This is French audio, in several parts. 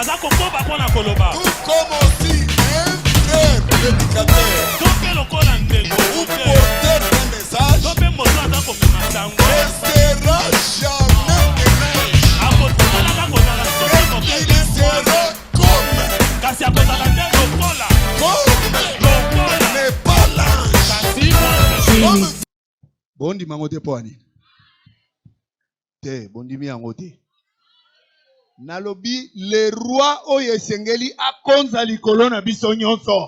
Tout comme aussi un frère prédicateur ou porteur d'un message ne sera jamais mais il sera comme mais pas l'ange. Bondi mangote poani. Te bondi mi angote. Nalobi le roi oyo esengeli akonza likolo na biso nyonso.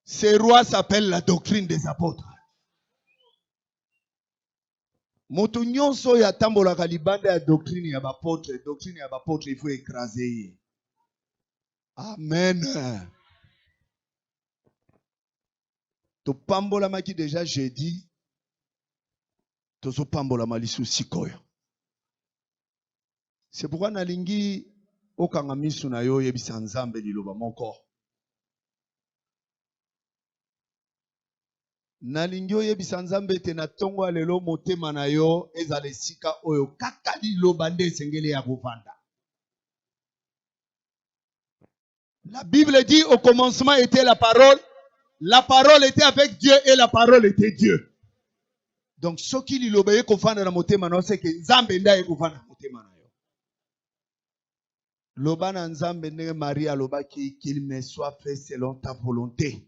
Ce roi s'appelle la doctrine des apôtres. Moto nyonso ya tambolaka libanda ya doctrine ya bapôtre, il faut écraser. Amen. To pambola maki déjà jeudi. Tozo pambola malisu sikoyo. C'est pourquoi nalingi okanga misu na yo yebisa nzambe liloba moko. Nalingi oyebisa nzambe te na tongo lelo motema na yo ezala esika oyo kaka liloba nde esengeli ya kovanda. La Bible dit au commencement était la parole était avec Dieu et la parole était Dieu. Donc ce qui liloba ye kovanda na motema na yo c'est que nzambe nda ye kovanda na motema na yo. Loba na nzambe ndenge Maria loba qu'il me soit fait selon ta volonté.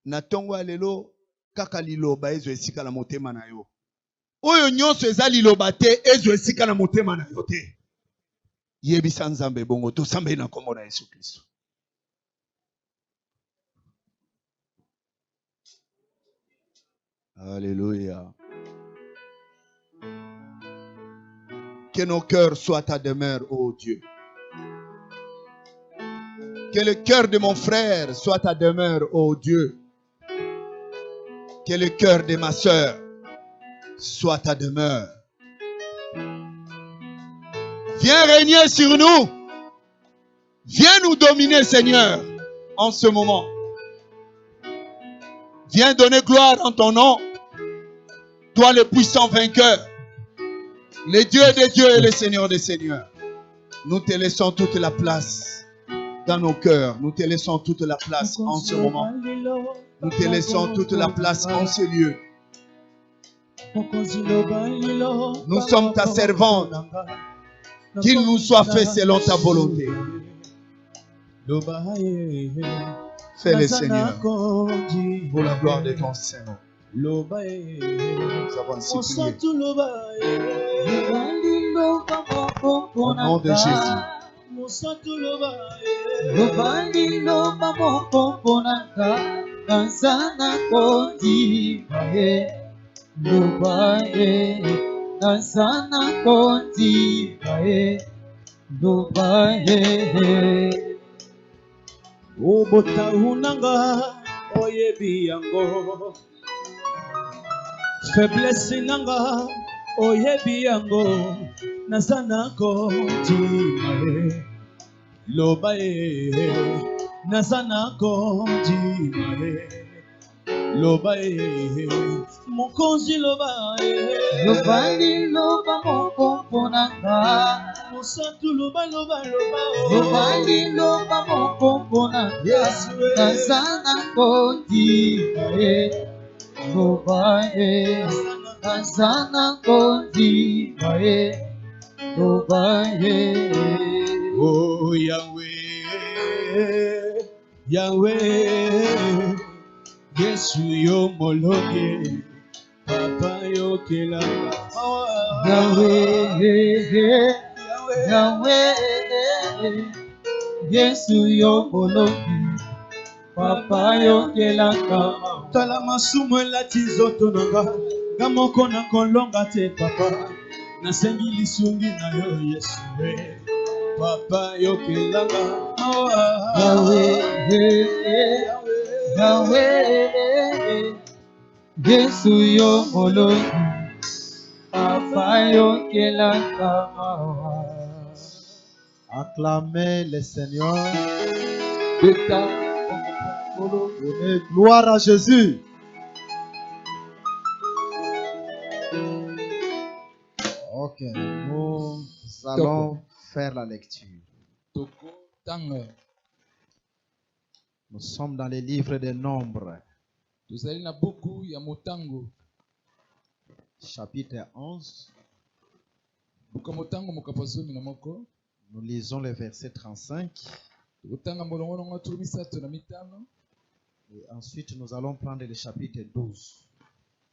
Na tongo lelo kaka liloba ezo esika na motema na yo. Oyo nyonso eza liloba te ezo esika na motema na yo te. Yebisa nzambe bongo to sambe na kombo na Yesu Kristo. Alléluia. Que nos cœurs soient ta demeure, ô Dieu. Que le cœur de mon frère soit ta demeure, ô Dieu. Que le cœur de ma sœur soit ta demeure. Viens régner sur nous. Viens nous dominer, Seigneur, en ce moment. Viens donner gloire en ton nom. Toi le puissant vainqueur. Le Dieu des dieux et le Seigneur des seigneurs. Nous te laissons toute la place dans nos cœurs. Nous te laissons toute la place en ce moment. Nous te laissons toute la place en ce lieu. Nous sommes ta servante. Qu'il nous soit fait selon ta volonté. Fais-le, Seigneur, pour la gloire de ton Seigneur. Nous avons ainsi prié. Au nom de Jésus. Obota unanga oyebi yango faiblesse nanga oyebi yango nasana ko timae lobae nasana ko timae lobae mokonzi lobae lobali loba moko nanga Mosatu loba loba loba lobali loba moko nanga Yesu nasana ko timae lobae nasana ko timae lobae. Oh Yahweh, Yahweh, Yesu yo molonge, Papa yo kelanga. Yahweh, Yahweh, Yesu yo molonge, Papa yo kelanga. Tala masumu elati nzoto nanga, ngamoko na kolonga te papa, nasengi lisungi na yo Yesu. Papa yo kelanga. Yahweh, Yahweh, Yesu yo molongi, Papa yo kelanga. Acclamez le Seigneur. Donnez gloire à Jésus. faire la lecture. Toko tanga. Nous sommes dans les livres des Nombres, Tozali na buku ya motango. chapitre 11. Buku ya motango mokapa zomi na moko. Nous lisons le verset 35. Tokotanga molongo longo tulu misato na mitano. Et ensuite, nous allons prendre le chapitre 12.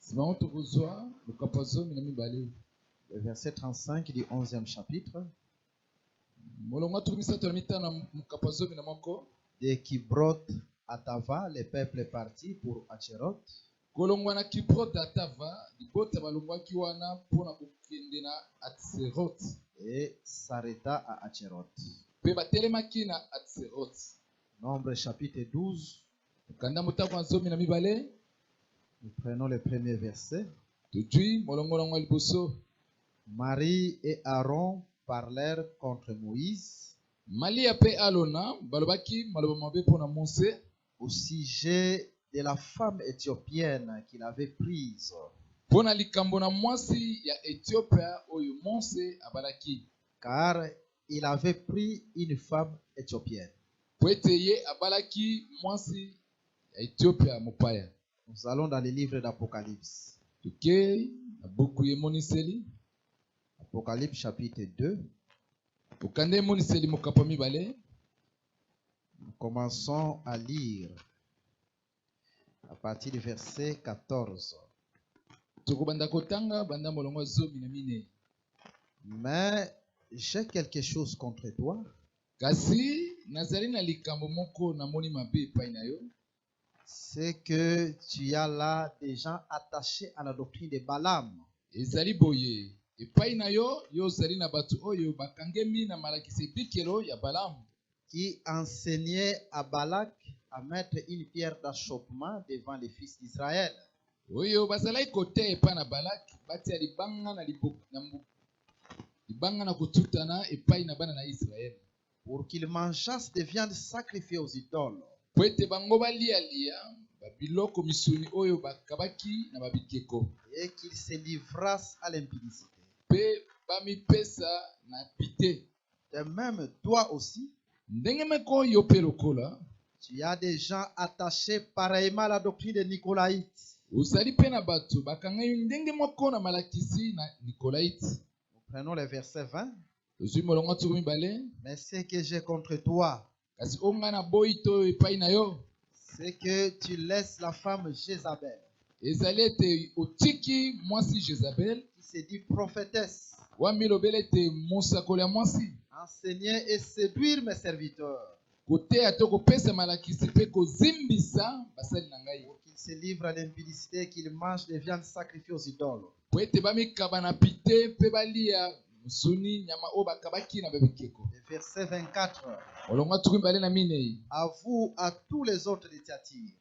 Sibango tokozwa mokapa zomi na mibale. Le verset 35 du 11e chapitre. Molongo tulu misato na mitano mokapa zomi na moko. De Kibrot à Tava, le peuple est parti pour Acheroth. Kolongwa na Kibrot Atava, libota balongwaki wana pona kokende na Atserot. Et s'arrêta à Acheroth. Pe batelemaki na Atserot. Nombre chapitre 12. Kanda motango ya zomi na mibale. Nous prenons le premier verset. Tujui molongo longo liboso. Marie et Aaron parlèrent contre Moïse Malia pe alona balobaki maloba mabe pona Mose au sujet de la femme éthiopienne qu'il avait prise. pona likambo na mwasi ya Ethiopia oyo Mose abalaki. Car il avait pris une femme éthiopienne. Po ete ye abalaki mwasi ya Ethiopia mopaya. Nous allons dans le livre d'Apocalypse. Tukei na buku yemoniseli. Apocalypse chapitre 2. Okande yemoniseli mokapa mibale. Nous commençons à lire à partir du verset 14. Tokobanda kotanga banda molongo zomi na mine. Mais j'ai quelque chose contre toi. Kasi nazali na likambo moko na moni mabe epai na yo. C'est que tu as là des gens attachés à la doctrine de Balaam. Ezali boye epai na yo yo zali na bato oyo bakangemi na malakisi bikelo ya Balaam. Qui enseignait à Balak à mettre une pierre d'achoppement devant les fils d'Israël. Oyo bazalaki koteya epai na Balaki batia libanga na libanga na kotutana epai na bana na Israele. Pour qu'ils mangeassent des viandes sacrifiées aux idoles. Po ete bango balialia babiloko misuni oyo bakabaki na babikeko. Et qu'ils se livrassent à l'impudicité. Pe bamipesa na pite. De même, toi aussi, Ndenge meko yo pe lokola tu as des gens attachés pareillement à la doctrine des Nicolaïtes. ozali pe na bato bakangami ndenge moko na malakisi na Nikolaite. Nous prenons le verset 20. Tozwi molongo tuku mibale. Mais ce que j'ai contre toi, Kasi onga na boyi to epai na yo c'est que tu laisses la femme Jézabel, ezali ete otiki mwasi Jezabel qui se dit prophétesse, wamilobela ete mosakoli ya mwasi enseigner et séduire mes serviteurs, koteya to kopesa malakisi mpe kozimbisa basali na ngai pour qu'ils se livrent à l'impudicité et qu'ils mangent des viandes sacrifiées aux idoles. po ete bamikaba na pite mpe balia musuni nyama oyo bakabaki na babikeko. Le verset 24. molongo tuku mibale na minei. À vous, à tous les autres de Thyatire,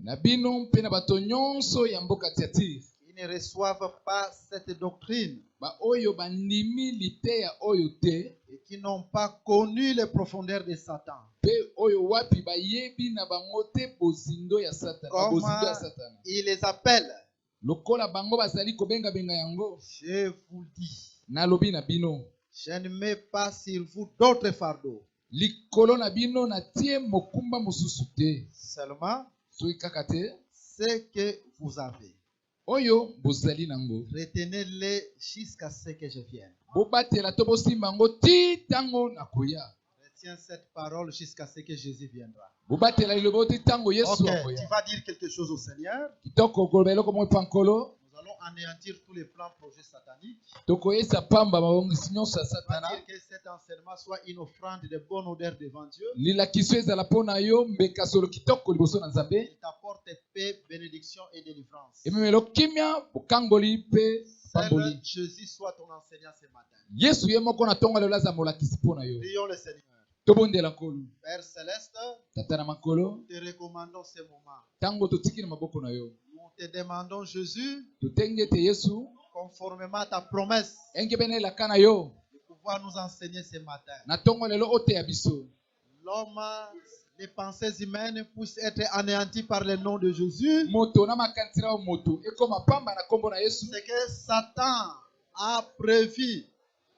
Na bino mpe na bato nyonso ya mboka Tiatire qui ne reçoivent pas cette doctrine baoyo bandimi liteya oyo te et qui n'ont pas connu les profondeurs de Satan. mpe oyo wapi bayebi na bango te bozindo ya Satana, bozindo ya Comment Satana. il les appelle? Lokola bango bazali kobenga-benga yango, Je vous dis, nalobi na bino je ne mets pas sur vous d'autres fardeaux. likolo na bino natie mokumba mosusu te, Seulement soki kaka te ce que vous avez. oyo bozali nango. Retenez-les jusqu'à ce que je vienne. Bobatela to bosimba yango ti tango nakoya. Retiens cette parole jusqu'à ce que Jésus viendra. Bobatela liloba ti tango Yesu Ok, tu akoya. vas dire quelque chose au Seigneur. Kitoko koloba eloko moko epa nkolo, Nous allons anéantir tous les plans, projets sataniques. tokoyesa pamba mabongisi nyonso ya On va Satana. dire que cet enseignement soit une offrande de bonne odeur devant Dieu. Lilakiso ezala mpo na yo mbeka solo kitoko liboso na Nzambe. Il t'apporte paix, bénédiction et délivrance. Ememelo kimia bokangoli mpe Seul pamboli. Jésus soit ton enseignant ce matin. Yesu ye moko na ntongo lelo aza molakisi mpo na yo. Prions le Seigneur. Tobondela nkolo. Père Céleste, Tata na makolo, nous te recommandons ce moment. ntango totiki na maboko na yo. Nous te demandons, Jésus, Totenge ete Yesu conformément à ta promesse, engebena elaka na yo de pouvoir nous enseigner ce matin. na ntongo lelo oteya biso. L'homme, les pensées humaines puissent être anéanties par le nom de Jésus. Moto na makanisi na moto ekoma pamba na kombo na Yesu. C'est que Satan a prévu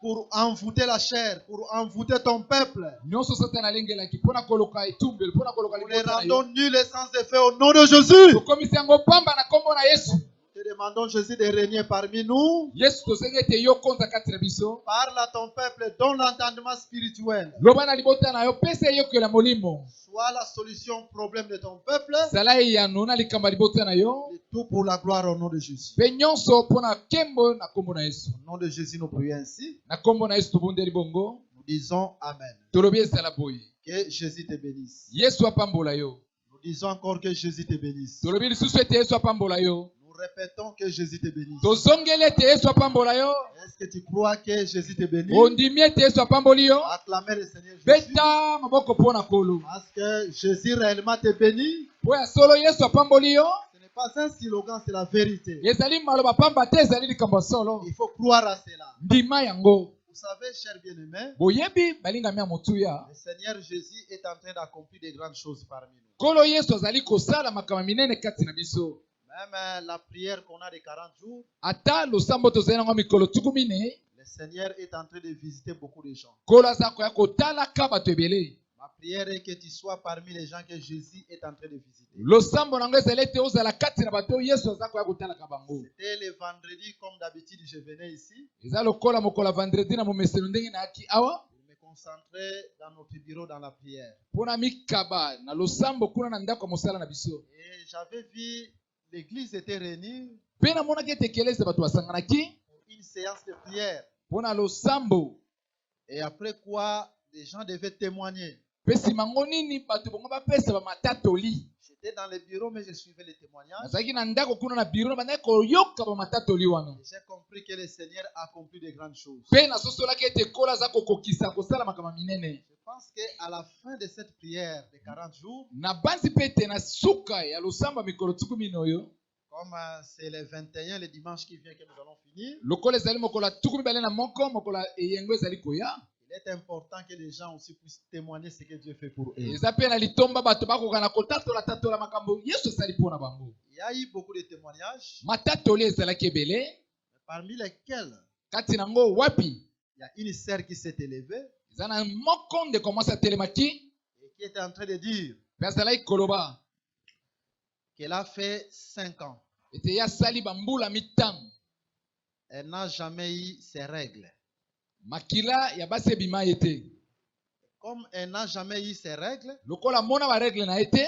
pour envoûter la chair, pour envoûter ton peuple. nyonso Satan alengelaki mpona koloka etumbelo mpona koloka Nous les libota na yo rendons nuls et sans effet au nom de Jésus. tokomisi yango pamba na kombo na Yesu. Te demandons, Jésus, de régner parmi nous. Yesu tosengi ete yo konza kati na biso. Parle à ton peuple, donne l'entendement spirituel. Loba na libota na yo pesa eyokela molimo. Sois la solution au problème de ton peuple. Sala eyano na likambo ya libota na yo. Et tout pour la gloire au nom de Jésus. Mpe nyonso mpona nkembo na kombo na Yesu. Au nom de Jésus, nous prions ainsi. Na kombo na Yesu tobondeli bongo. Nous disons Amen. Tolobi ezala boye. Que Jésus te bénisse. Yesu apambola yo. Nous disons encore que Jésus te bénisse. Tolobi lisusu ete Yesu apambola yo. Nous répétons que Jésus te bénisse. Tozongeli ete Yesu apambola yo. Est-ce que tu crois que Jésus te bénisse? Ondimi ete Yesu apamboli yo. Acclamez le Seigneur Jésus. Beta maboko mpona kolo. Parce que Jésus réellement te bénit. Po ya solo Yesu apamboli yo. Ce n'est pas un slogan, c'est la vérité. Ezali maloba pamba te ezali likambo ya solo. Il faut croire à cela. Ndima yango. Vous savez, chers bien-aimés, Boyebi balingami ya motuya. le Seigneur Jésus est en train d'accomplir de grandes choses parmi nous. Kolo Yesu azali kosala makambo minene kati na biso. Même la prière qu'on a de 40 jours, Ata losambo tozali nango mikolo tuku mine. le Seigneur est en train de visiter beaucoup de gens. Kolo aza koya kotalaka bato ebele. Ma prière est que tu sois parmi les gens que Jésus est en train de visiter. Losambo nango ezali ete ozala kati na bato Yesu aza koya kotalaka bango. C'était le vendredi, comme d'habitude, je venais ici Eza lokola mokola vendredi na momeselo ndenge na yaki awa. pour me concentrer dans notre bureau dans la prière. Pona mikaba na losambo kuna na ndako ya mosala na biso. Et j'avais vu l'église était réunie Pe namonaki ete ekelese bato basanganaki pour une séance de prière. mpona losambo. Et après quoi, les gens devaient témoigner. Pe nsima ngo nini bato bongo bapesa bamatatoli. J'étais dans le bureau, mais je suivais les témoignages. Nazalaki na ndako kuna na biro bandaki koyoka bamatatoli wana. Et j'ai compris que le Seigneur a accompli de grandes choses. Pe nasosolaki ete kola aza kokokisa kosala makambo minene. Je pense qu'à la fin de cette prière de 40 jours, Na banzi pe ete na suka ya losambo ya mikolo tuku mine oyo. comme c'est le 21, le dimanche qui vient que nous allons finir, Lokola ezali mokolo ya tuku mibale na moko mokolo ya eyengo ezali koya. il est important que les gens aussi puissent témoigner ce que Dieu fait pour eux. Eza pe na litomba bato bakoka na kotatola makambo Yesu esali mpona bango. Il y a eu beaucoup de témoignages, Matatoli ezalaki ebele. parmi lesquels Kati nango wapi il y a une sœur qui s'est élevée eza na moko nde commence atelemaki et qui était en train de dire mpe azalaki koloba qu'elle a fait 5 ans. ete ye asali bambula mitano. Elle n'a jamais eu ses règles. Makila ya basi ebima ye te. Comme elle n'a jamais eu ses règles, Lokola mona baregle na ye te,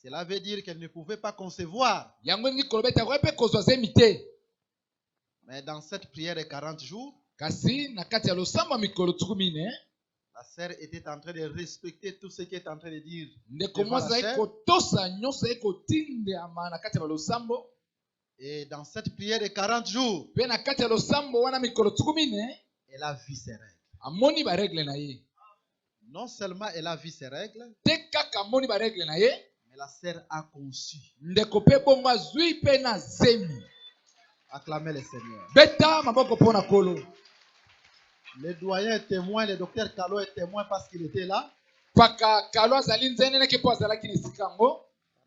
cela veut dire qu'elle ne pouvait pas concevoir. yango ndenge koloba ete akoki mpe kozwa zemi te. Mais dans cette prière de 40 jours, Kasi na kati ya losambo ya mikolo tuku mine la sœur était en train de respecter tout ce qu'elle est en train de dire. ndeko mwasi azalaki kotosa nyonso ye kotindiama na kati ya balosambo. Et dans cette prière de 40 jours, Mpe na kati ya losambo wana mikolo tuku mine elle a vu ses règles. amoni baregle na ye. Non seulement elle a vu ses règles, Te kaka amoni baregle na ye, mais la sœur a conçu. ndeko mpe bongo azwi mpe na zemi. Acclamez le Seigneur. Beta maboko mpona kolo. Le doyen est témoin, le docteur Kalo est témoin parce qu'il était là, Paka kalo azali nzeneneke mpo azalaki na esika yango.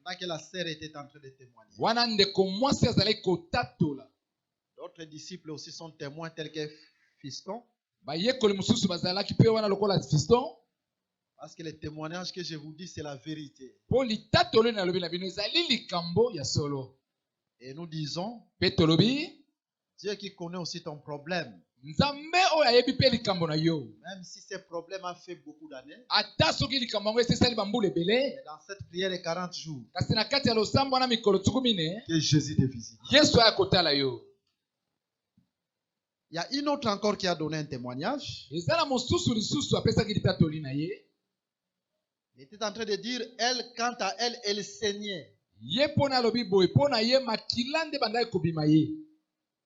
pendant que la sœur était en train de témoigner. Wana ndeko mwasi azalaki kotatola. D'autres disciples aussi sont témoins tels que Fiston, Bayekoli mosusu bazalaki mpe wana lokola fiston. parce que le témoignage que je vous dis, c'est la vérité. Mpo litatolo na lobi na bino ezali likambo ya solo. Et nous disons, Mpe tolobi Dieu qui connaît aussi ton problème, nzambe oyo ayebi mpe likambo na yo. même si ce problème a fait beaucoup d'années, Ata soki likambo yango esali bambula ebele. et dans cette prière de 40 jours, Kasi na kati ya losambo wana mikolo tuku mine que Jésus te visite. Yesu aya kotala yo. Il y a une autre encore qui a donné un témoignage. Eza na mosusu lisusu apesaki litatoli na ye. Il était en train de dire, elle, quant à elle, elle saignait. Ye mpo na alobi boye mpo na ye makila nde bandaki kobima ye.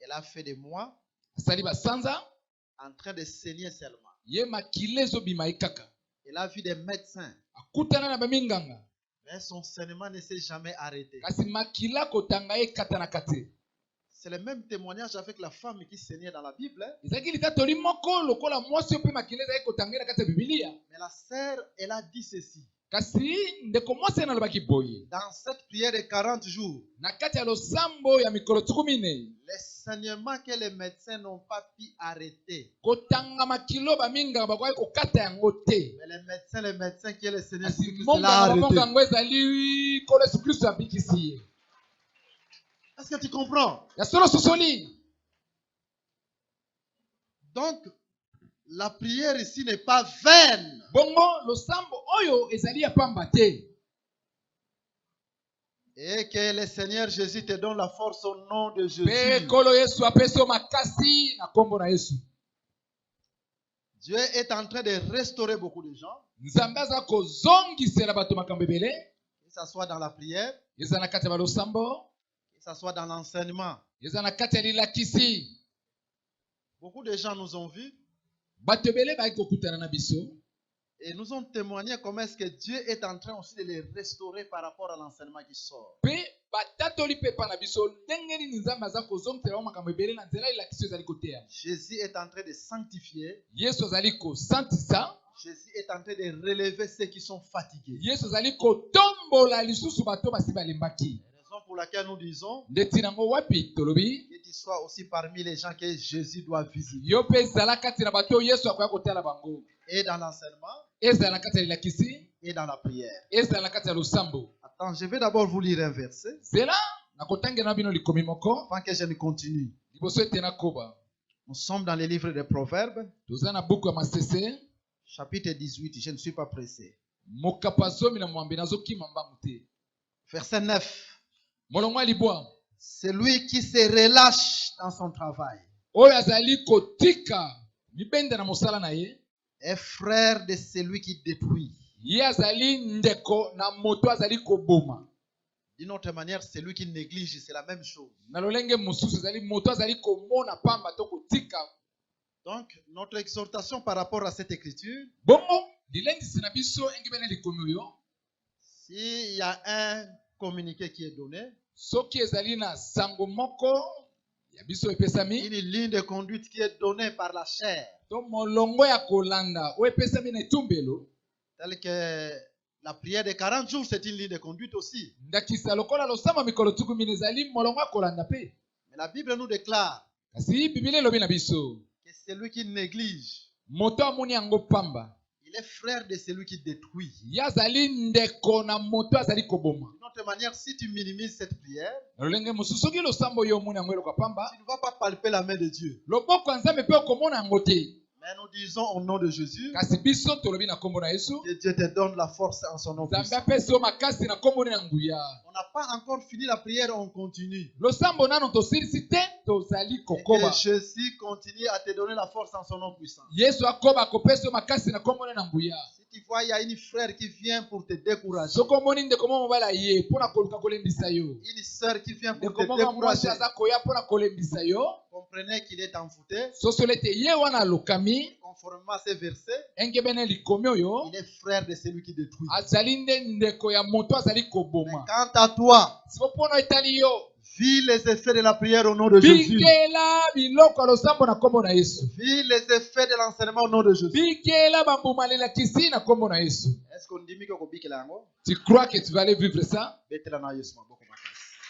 Elle a fait des mois Asali basanza en train de saigner seulement. ye makila ezobima ye kaka. Elle a vu des médecins, Akutana na baminganga. mais son saignement ne s'est jamais arrêté. Kasi makila kotanga ye kata na kati. C'est le même témoignage avec la femme qui saignait dans la Bible. Ezalaki litatoli moko lokola mwasi oyo mpe makila ezalaki kotanga ye na kati ya bibilia. Mais la sœur, elle a dit ceci. kasi ndeko mwasi analobaki boye dans cette prière de 40 jours, na kati ya losambo ya mikolo 14 les saignements que les médecins n'ont pas pu arrêter. kotangama kilo baminga bakwaki kokata yango te Mais les médecins qui est le Seigneur kasi Jésus-Christ monga l'a na arrêté. bamonga yango ezali kolo yesu kristo abikisi ye Est-ce que tu comprends? ya solo sosoli. Donc, la prière ici n'est pas vaine. Bongo losambo oyo ezali ya pamba te. Et que le Seigneur Jésus te donne la force au nom de Pe Jésus. kolo yesu apeso makasi na kombo na yesu. Dieu est en train de restaurer beaucoup de gens, Nzambe aza kozongisela bato makambo ebele que ce soit dans la prière, eza na kati ya balosambo que ce soit dans l'enseignement. eza na kati ya lilakisi. Beaucoup de gens nous ont vus Bato ebele baki kokutana na biso et nous ont témoigné comment est-ce que Dieu est en train aussi de les restaurer par rapport à l'enseignement qui sort. pe batatoli mpe epa na biso ndenge nini nzambe aza kozongisela bango makambo ebele na nzela lilakisi ezali koteya. Jésus est en train de sanctifier. Yesu azali kosantisa. Jésus est en train de relever ceux qui sont fatigués. Yesu azali kotombola lisusu bato basi balembaki. Raison pour laquelle nous disons Nde ntina yango wapi tolobi que tu sois aussi parmi les gens que Jésus doit visiter. yo mpe ezala kati na bato oyo yesu akoya kotala bango, Et dans l'enseignement ezala na kati ya lilakisi, et dans la prière. ezala na kati ya losambo. Attends, je vais d'abord vous lire un verset Zela nakotangela na bino likomi moko avant que je ne continue. liboso ete nakoba. Nous sommes dans le livre des Proverbes, Toza na buku ya masese chapitre 18. Je ne suis pas pressé. mokapa zomi na mwambe nazokima mbangu te. Verset 9. Molongo ya libwa Celui qui se relâche dans son travail oyo azali kotika mibende na mosala na ye, est frère de celui qui détruit. ye azali ndeko na moto azali koboma. D'une autre manière, celui qui néglige, c'est la même chose. Na lolenge mosusu ezali moto azali komona pamba to kotika. Donc, notre exhortation par rapport à cette écriture, Bongo lilendisi na biso engebene likomi oyo, s'il y a un communiqué qui est donné, soki ezali na sango moko ya biso epesami une ligne de conduite qui est donnée par la chair, to molongo ya kolanda oyo epesami na etumbelo, telle que la prière de 40 jours, c'est une ligne de conduite aussi. ndakisa lokola losamba mikolo tukumini ezali molongo ya kolanda pe. Mais la Bible nous déclare Kasi biblia elobi na biso que celui qui néglige, moto amoni yango pamba il est frère de celui qui détruit. ye azali ndeko na moto azali koboma. D'une autre manière, si tu minimises cette prière, Na lolenge mosusu soki losambo oyo omoni yango eloko ya pamba, tu ne vas pas palper la main de Dieu. loboko ya nzambe mpe okomona yango te. Mais nous disons au nom de Jésus, Kasi biso tolobi na kombo na yesu que Dieu te donne la force en son nom nzambe puissant. apesi yo makasi na kombo na nguya. On n'a pas encore fini la prière, on continue. Losambo nano tosilisi te tozali Et kokoba. que Jésus continue à te donner la force en son nom puissant. Yesu akoba akopesa yo makasi na kombo na nguya. Si tu vois, il y a une frère qui vient pour te décourager, Soko omoni ndeko mo mobala ye mpona koluka kolembisa yo, une sœur qui vient pour ndeko te moko mwasi décourager, aza koya mpona kolembisa yo, comprenez qu'il est envoûté. sosolo ete ye wana alukami Conformément à ces versets, engebene likomi oyo il est frère de celui qui détruit. azali nde ndeko ya moto azali Mais koboma. quant à toi, Siko mpona etali yo vis les effets de la prière au nom de Jésus. bikela biloko ya losambo na kombo na yesu, Vis les effets de l'enseignement au nom de Jésus. bikela bambuma lelakisi na kombo na yesu. Est-ce qu'on dit que bikela yango? Tu crois que tu vas aller vivre ça? Betela na Yesu maboko makasi.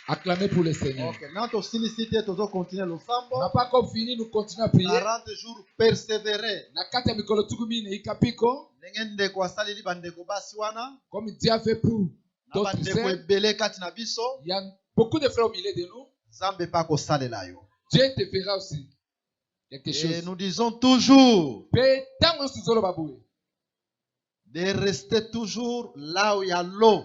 Acclamez pour le Seigneur. Ok, maintenant silicité toujours continuer le On sambo. n'a pas encore fini, nous continuons à prier. 40 jours persévérer. Na kati ya mikolo tukumi na ikapiko, Ndenge ndeko asaleli bandeko basi wana, comme Dieu a fait pour na d'autres bandeko frères, ebele kati na biso, il y a beaucoup de frères au milieu de nous. Nzambe pa kosalela yo. Dieu te fera aussi quelque Et chose. nous disons toujours Pe tango suzolo baboué. de rester toujours là où il y a l'eau.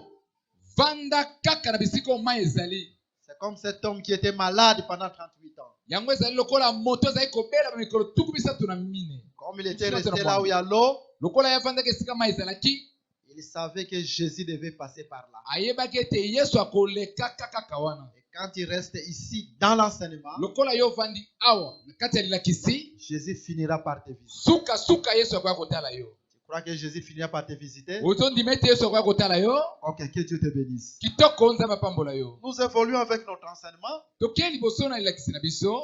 Vanda kaka na bisiko ma ezali. C'est comme cet homme qui était malade pendant 38 ans. Yango ezali lokola moto ezali kobela ba mikolo tuku bisatu na mine. Comme il était resté là où il y a l'eau, Lokola ya vanda kesika ma ezalaki, il savait que Jésus devait passer par là. ayebaki ete Yesu akoleka kaka wana. Et quand il reste ici dans l'enseignement, Lokola yo vandi awa na kati ya lilakisi, Jésus finira par te visiter. suka Yesu akoya kotala yo. Tu crois que Jésus finira par te visiter? Ozondima ete Yesu akoya kotala yo, Ok, que Dieu te bénisse. kitoko nzambe apambola yo. Nous évoluons avec notre enseignement. Tokei liboso na lilakisi na biso,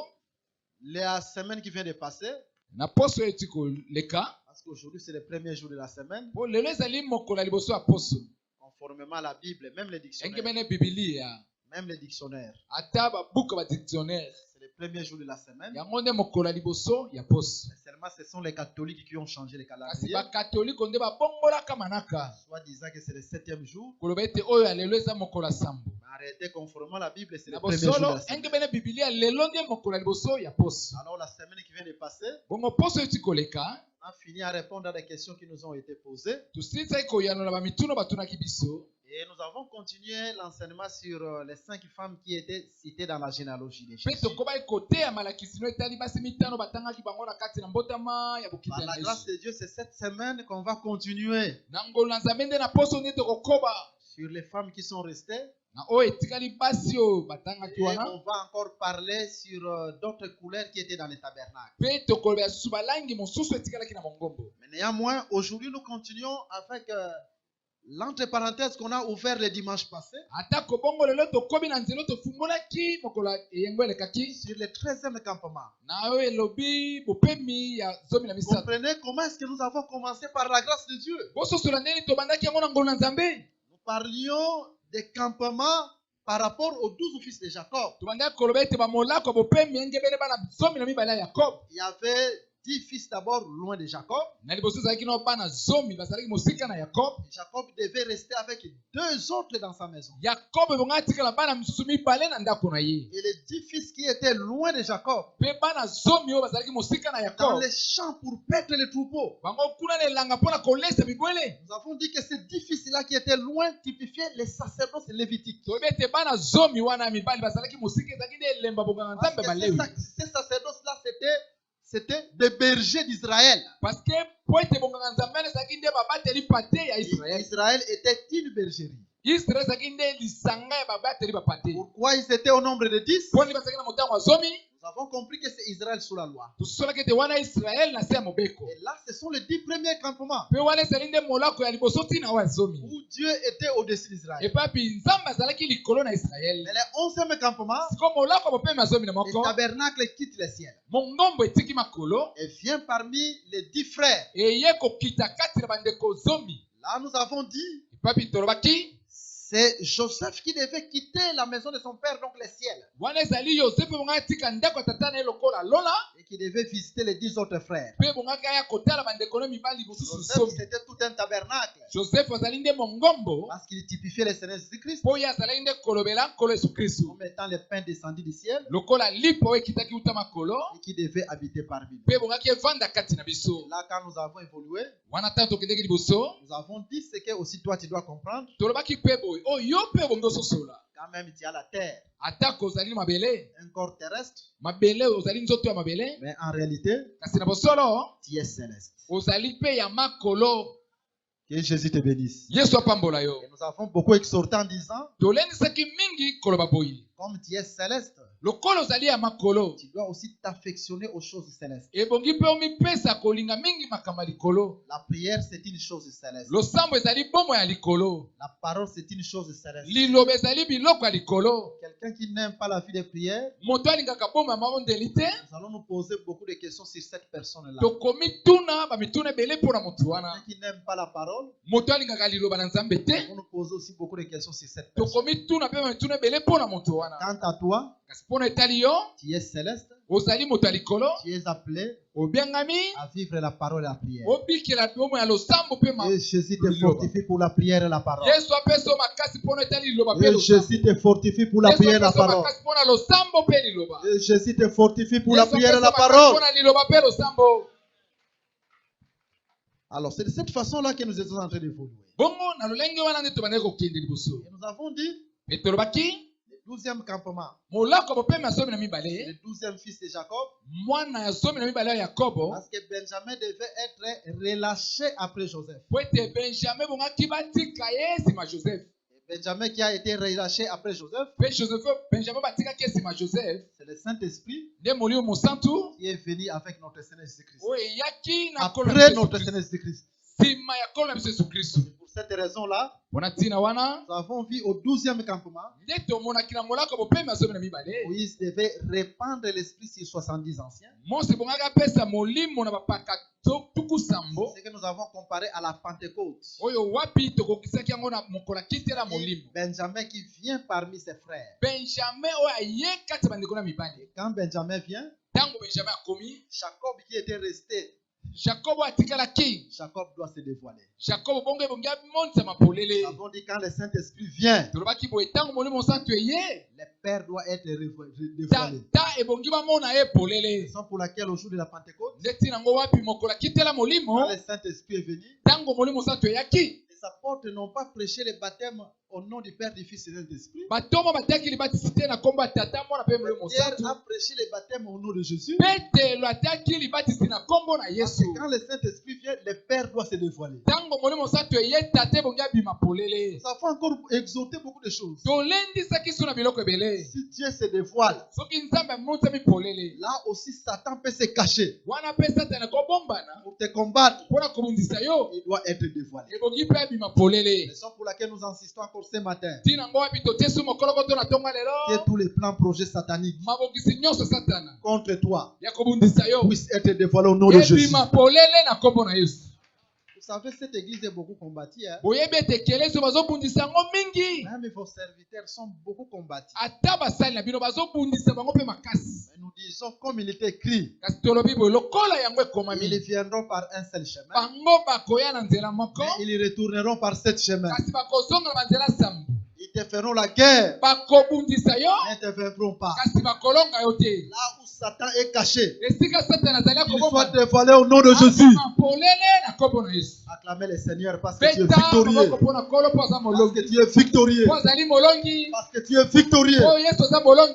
La semaine qui vient de passer, na poso eti koleka, la Parce qu'aujourd'hui, c'est le premier jour de la semaine. po lelo ezali mokolo ya liboso ya poso Conformément à la Bible, même les enge dictionnaires. mene bibilia Même les dictionnaires. ata babuka badictionnaire C'est le premier jour de la semaine. yango nde mokolo ya liboso ya poso Mais seulement ce sont les catholiques qui ont changé les kasi calendriers. bakatoliko nde babongolaka manaka Soit disant que c'est le 7e jour. koloba ete oyo ya lelo eza mokolo ya sambo Mais en réalité, conformément à la Bible, c'est le na premier jour de bosolo la semaine. enge mene bibilia lelo nde mokolo ya liboso ya poso Alors la semaine qui vient de passer, bongo poso eti koleka on a fini à répondre à des questions qui nous ont été posées. tosilisaki koyanola bamituno batunaki biso Et nous avons continué l'enseignement sur les 5 femmes qui étaient citées dans la généalogie de mpe Jésus. tokobaki koteya malakisi no etali basi mitano batangaki bango na kati na mbotama ya bokita Par ya la yesu grâce de Dieu, c'est cette semaine qu'on va continuer na ngolu na nzambe nde na poso nde tokokoba sur les femmes qui sont restées. na oyo etikali basi oyo batangaki Et wana on va encore parler sur d'autres couleurs qui étaient dans le tabernacle. mpe tokoloba susu balangi mosusu etikalaki na mongombo Mais néanmoins, aujourd'hui, nous continuons avec l'entre parenthèse qu'on a ouvert le dimanche passé atako bongo lelo tokomi na nzela tofungolaki mokolo eyengo elekaki sur le 13e campement. na oyo elobi bopemi ya zomi na Vous misato comprenez comment est-ce que nous avons commencé par la grâce de Dieu? bososola ndeni tobandaki yango na ngolu na nzambe Nous parlions des campements par rapport aux 12 fils de Jacob. tobandaki koloba ete bamolako ya bopemi engebele bana zomi na mibale ya yakobo Il y avait 10 fils d'abord loin de Jacob. na liboso ezalaki no bana zomi bazalaki mosika na yakobo Jacob devait rester avec 2 autres dans sa maison. yakobo ebongo atikala bana misusu mibale na ndako na ye Et les 10 fils qui étaient loin de Jacob, mpe bana zomi oyo bazalaki mosika na dans yakobo les champs pour paître les troupeaux. bango kuna na elanga mpo na kolesa bibwele Nous avons dit que ces 10 fils-là qui étaient loin typifiaient les sacerdoces lévitiques. toyebi ete bana zomi wana ya mibali bazalaki mosika ezalaki nde elemba bonganga Parce nzambe que balewi ces sacerdoces-là, c'était des bergers d'Israël. parce que po ete bonganga nzambe wana ezalaki nde babateli pate ya israele Israël était une bergerie. israele ezalaki nde lisanga ya babateli bapate Pourquoi ils étaient au nombre de 10? mpo nde bazalaki na motango ya zomi Nous avons compris que c'est Israël sous la loi. tosolaki ete wana israele na se ya mobeko Et là, ce sont les 10 premiers campements mpe wana ezali nde molako ya liboso ntina oyo ya zomi où Dieu était au-dessus d'Israël. epapi nzambe azalaki likolo na israele Mais le 11e campement, siko molako ya bopemi ya zomi na le moko tabernacle quitte le ciel mongombo etiki makolo et vient parmi les 10 frères. eye kokita kati na bandeko zomi Là, nous avons dit, epapi tolobaki c'est Joseph qui devait quitter la maison de son père, donc le ciel, wana ezali yosefe bongo atika ndako ya tata na ye lokola lola et qui devait visiter les 10 autres frères. mpe bongaki aya kotala bandeko no mibali mosusu Joseph, zomi c'était tout un tabernacle josefe azali nde mongombo parce qu'il typifiait le Seigneur Jésus-Christ mpo ye azalaki nde kolobela nkolo yesu kristu comme étant le pain descendu du ciel lokola lipo oyo ekitaki uta makolo et qui devait habiter parmi nous. mpe bongaki evanda kati na biso Là, quand nous avons évolué, wana ntango tokendeki liboso nous avons dit ce que aussi toi tu dois comprendre. tolobaki mpe boye oyo yo mpe bongi ososola Quand même, tu as la terre, atako ozali na mabele un corps terrestre, mabele ozali nzoto ya mabele mais en réalité, kasi na bosolo tu es céleste. ozali mpe ya makolo Que Jésus te bénisse. yesu apambola yo Et nous avons beaucoup exhorté en disant, tolendisaki mingi koloba boye comme tu es céleste, lokola ozali ya makolo tu dois aussi t'affectionner aux choses célestes. ebongi mpe omipesa kolinga mingi makambo ya likolo La prière, c'est une chose céleste. losambo ezali bomo ya likolo La parole, c'est une chose céleste. liloba ezali biloko ya likolo Quelqu'un qui n'aime pas la vie de prière, moto alingaka bomo ya mabondeli te nous allons nous poser beaucoup de questions sur cette personne-là. tokomi tuna bamituna ebele mpo na moto wana Quelqu'un qui n'aime pas la parole, moto alingaka liloba na nzambe nous te allons nous poser aussi beaucoup de questions sur cette personne. tokomi tuna mpe bamituna ebele mpo na moto wana Quant à toi, kasi mpo na etali yo tu es céleste, ozali moto ya likolo tu es appelé obiangami à vivre la parole et la prière. obikela bomo ya losambo mpe Et Jésus te fortifie pour la prière et la parole. yesu apesa yo makasi mpo na etali liloba mpe Et losambo Jésus te fortifie pour la yesu prière et la apesa yo parole. makasi mpo na losambo mpe liloba Et Jésus te fortifie pour la Yesu prière et apesa la yo makasi parole. mpo na liloba mpe losambo Alors, c'est de cette façon-là que nous étions en train d'évoluer. bongo na lolenge wana nde tobandaki kokende liboso Et nous avons dit, me tolobaki le 12e campement, molako ya bopemi ya zomi na le mibale 12e fils de Jacob, mwana ya zomi na mibale ya yakobo parce que Benjamin devait être relâché après Joseph. po ete benjamin bongaki batika ye nsima joseph Et Benjamin qui a été relâché après Joseph, mpe benjamin batikaki ye nsima joseph c'est le Saint-Esprit nde molimo mosantu qui est venu avec notre Seigneur Jésus-Christ. oyo eyaki na nkolo na Après biso notre Yesu Seigneur Kristo. Jésus-Christ. nsima ya nkolo na biso yesu kristu C'est pour cette raison-là, mpona ntina wana nous avons vu au 12e campement, nde tomonaki na molako bopemi ya zomi na mibale Moïse devait répandre l'esprit sur 70 anciens. mose ebongaki apesa molimo na bapaka tuku sambo Ce que nous avons comparé à la Pentecôte. oyo wapi tokokisaki yango na mokolo akitela molimo Benjamin qui vient parmi ses frères. benjamin oyo aye kati ya bandeko na mibale Quand Benjamin vient, ntango benjamin akomi Jacob qui était resté, jakobo atikalaki Jacob doit se dévoiler. jakobo bongo ebongi amonisa mapolele Nous avons dit quand le Saint-Esprit vient, tolobaki boye ntango molimo mosantu eye le Père doit être dévoilé. tata ebongi bamona ye polele Raison pour laquelle au jour de la Pentecôte, nde ntina yango wapi mokolo akitela molimo quand le Saint-Esprit est venu, ntango molimo mosantu eyaki les apôtres n'ont pas prêché le baptême au nom du Père, du Fils et du Saint-Esprit. batomo batiaki libatisi te na nkombo ya tata mwana mpe molimo Pierre mosantu a prêché le baptême au nom de Jésus. petelo atiaki libatisi na nkombo na Parce yesu que quand le Saint-Esprit vient, le Père doit se dévoiler. ntango molimo mosantu eye tata ebongi abima polele Nous avons encore exhorté beaucoup de choses. tolendisaki so na biloko ebele Si Dieu se dévoile, soki nzambe amonisami polele là aussi Satan peut se cacher. wana mpe satana kobombana Pour te combattre, mpona kobundisa yo il doit être dévoilé. ebongi mpe abima polele Raison pour laquelle nous insistons encore ce matin. ntina yango wapi totie so mokoloko to na ntongo Que lelo tous les plans, projets sataniques mabongisi nyonso satana contre toi ya kobundisa yo puissent être dévoilés au nom de Jésus. ebima polele na nkombo na yesu Vous savez, cette église est beaucoup combattue. Hein? boyebi ete ekeleso bazobundisa yango mingi Même vos serviteurs sont beaucoup combattus. ata basali na bino bazobundisa bango mpe makasi Mais nous disons, comme il est écrit, kasi tolobi boye lokola yango ils ekomami viendront par un seul chemin, bango bakoya na nzela moko mais ils retourneront par sept chemins. kasi bakozonga na banzela sambo Ils te feront la guerre, bakobundisa yo mais ne te feront pas. kasi bakolonga yo te Là où Satan est caché, esika satana azali il soit akoboma dévoilé au nom de Jésus. polele na nkombo na yesu Acclamez le Seigneur parce que tu es beta victorieux. maboko mpo na kolo mpo aza Parce molongi que tu es victorieux. mpo azali molongi Parce que tu es victorieux. mpo yesu aza molongi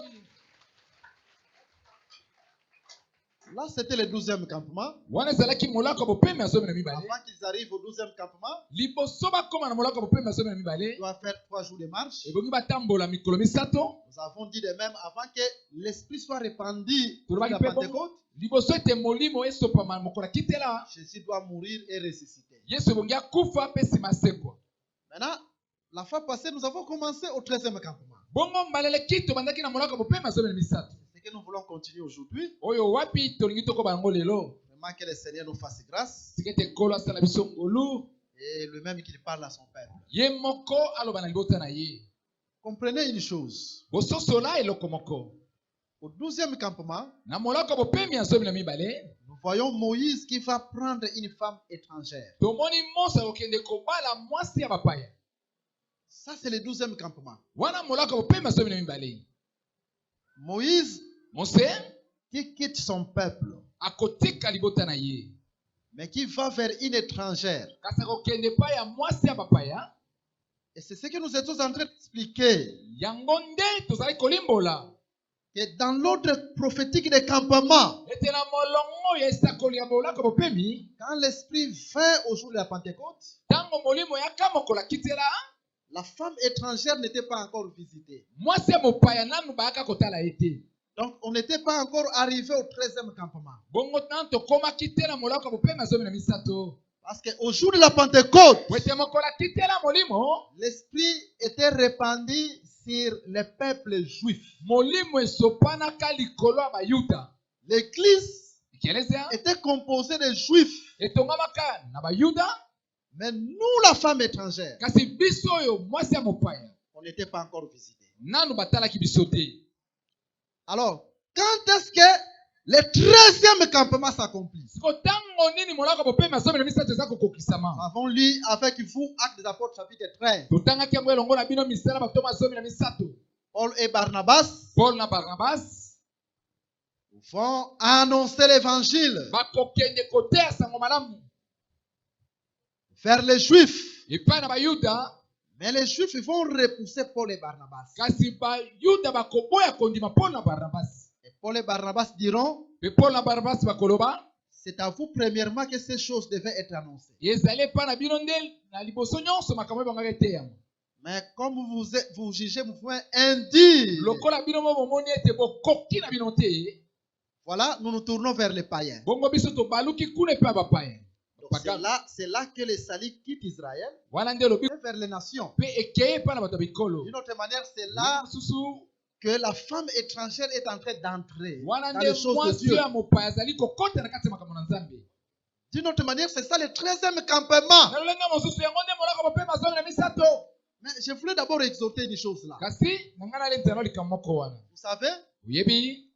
Là, c'était le 12e campement. wana ezalaki molako ya bopemi ya zomi na mibale Avant qu'ils arrivent au 12e campement, liboso bakóma na molako ya bopemi ya zomi na ils mibale doivent faire 3 jours de marche. ebongi batambola mikolo misato Nous avons dit de même, avant que l'Esprit soit répandu pour tolobaki la mpe Pentecôte, liboso ete molimo esopama mokolo akitela Jésus doit mourir et ressusciter. yesu ebongi akufa mpe nsima asekwa Maintenant, la fois passée, nous avons commencé au 13e campement. bongo mbaleleki tobandaki na molako ya bopemi ya zomi na misato C'est que nous voulons continuer aujourd'hui. oyo wapi tolingi tokoba yango lelo Vraiment que le Seigneur nous fasse grâce. tika ete nkolo asala biso ngolu Et lui-même qu'il parle à son peuple. ye moko aloba na libota na ye Comprenez une chose. bososola eloko moko Au 12e campement, na molako ya bopemi ya zomi na mibale nous voyons Moïse qui va prendre une femme étrangère. tomoni mose akokende kobala mwasi ya bapaya Ça, c'est le 12e campement. wana molako ya bopemi ya zomi na mibale Moïse mose qui quitte son peuple, akotika libota na ye mais qui va vers une étrangère. kasi akokende epai ya mwasi ya bapaya Et c'est ce que nous étions en train d'expliquer. yango nde tozali kolimbola Que dans l'ordre prophétique des campements, ete na molongo ya esakoli ya molako ya bopemi quand l'Esprit vint au jour de la Pentecôte, ntango molimo yaka mokolo akitela la femme étrangère n'était pas encore visitée. mwasi ya mopaya nanu bayaka kotala ye te Donc, on n'était pas encore arrivé au 13e campement. bongo nanu tokomaki te na molako ya bopemi ya zomi na misato Parce qu'au jour de la Pentecôte, po ete mokolo akitela molimo l'Esprit était répandu sur le peuple juif. molimo esopanaka likolo ya bayuda L'Église ekelezia était composée de juifs. etongamaka na bayuda Mais nous, la femme étrangère, kasi biso oyo mwasi ya mopaya on n'était pas encore visités. nanu batalaki biso te Alors, quand est-ce que le 13e campement s'accomplit? siko ntango nini molako ya bopemi ya zomi na misato eza Nous kokokisama avons lu avec vous Actes des Apôtres chapitre 13. totangaki yango elongo na bino misala bato ya zomi na misato Paul et Barnabas paul na barnabas vont annoncer l'évangile bakokende koteya sango malamu vers les juifs. epai na bayuda Mais les juifs ils vont repousser Paul et Barnabas. kasi bayuda bakoboya kondima paul na barnabas Et Paul et Barnabas diront, mpe paul na barnabas bakoloba c'est à vous premièrement que ces choses devaient être annoncées. ezali epai na bino nde na liboso nyonso makambo ebongaka eteyama Mais comme vous jugez, vous pouvez indigne. lokola bino mo bomoni ete bokoki na bino te Voilà, nous nous tournons vers les païens. bongo biso tobaluki kuna epai ya bapaya Pagano. C'est là que les salis quittent Israël Wana ndio lobi et vers les nations. pe ekeye pa na bato ya bikolo. D'une autre manière, c'est là Susu que la femme étrangère est en train d'entrer wana dans les nde choses de mwasi Dieu. ya mopaya azali kokota na kati ya makambo na Nzambe. D'une autre manière, c'est ça le 13e campement. Na lolenga mosusu yango nde molako mopema zomi na misato. Mais je voulais d'abord exhorter une chose là. Kasi na ngana le nzela likambo moko wana. Vous savez, Uyebi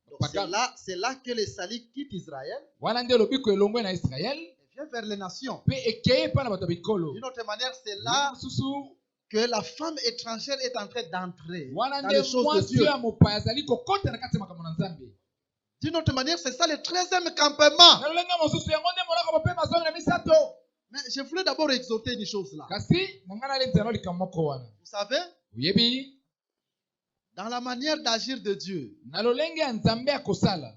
donc c'est là que les salis quittent Israël wana nde lobi ko elongwe na Israël et viennent vers les nations. pe ekeye pa na bato ya bikolo. D'une autre manière, c'est là Susu que la femme étrangère est en train d'entrer wana dans nde les choses de mwasi Dieu. ya mopaya azali kokota na kati ya makambo na Nzambe. D'une autre manière, c'est ça le 13e campement. Na lolenga mosusu yango nde molako mopema zomi na misato. Mais je voulais d'abord exhorter une chose là. Kasi na ngana le nzela likambo moko wana. Vous savez, Uyebi dans la manière d'agir de Dieu, na lolenge ya Nzambe ya kosala.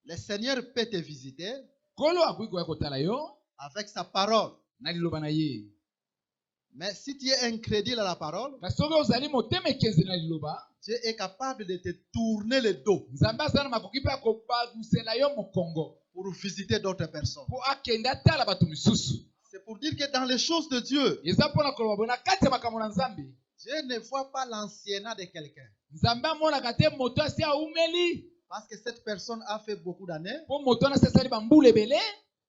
le Seigneur peut te visiter Kolo akoki koya kotala yo avec sa parole. na liloba na ye. Mais si tu es incrédule à la parole, Kasi soki ozali motema ekezi na liloba, Dieu est capable de te tourner le dos Nzambe azala na makoki mpe akobadusela yo mokongo pour visiter d'autres personnes. mpo akende atala bato misusu. C'est pour dire que dans les choses de Dieu, Eza mpona koloba boye na kati ya makambo na Nzambe, Dieu ne voit pas l'anciennat de quelqu'un. Nzambe amonaka te moto asi aumeli Parce que cette personne a fait beaucoup d'années, mpo moto wana asi asali bambula ebele,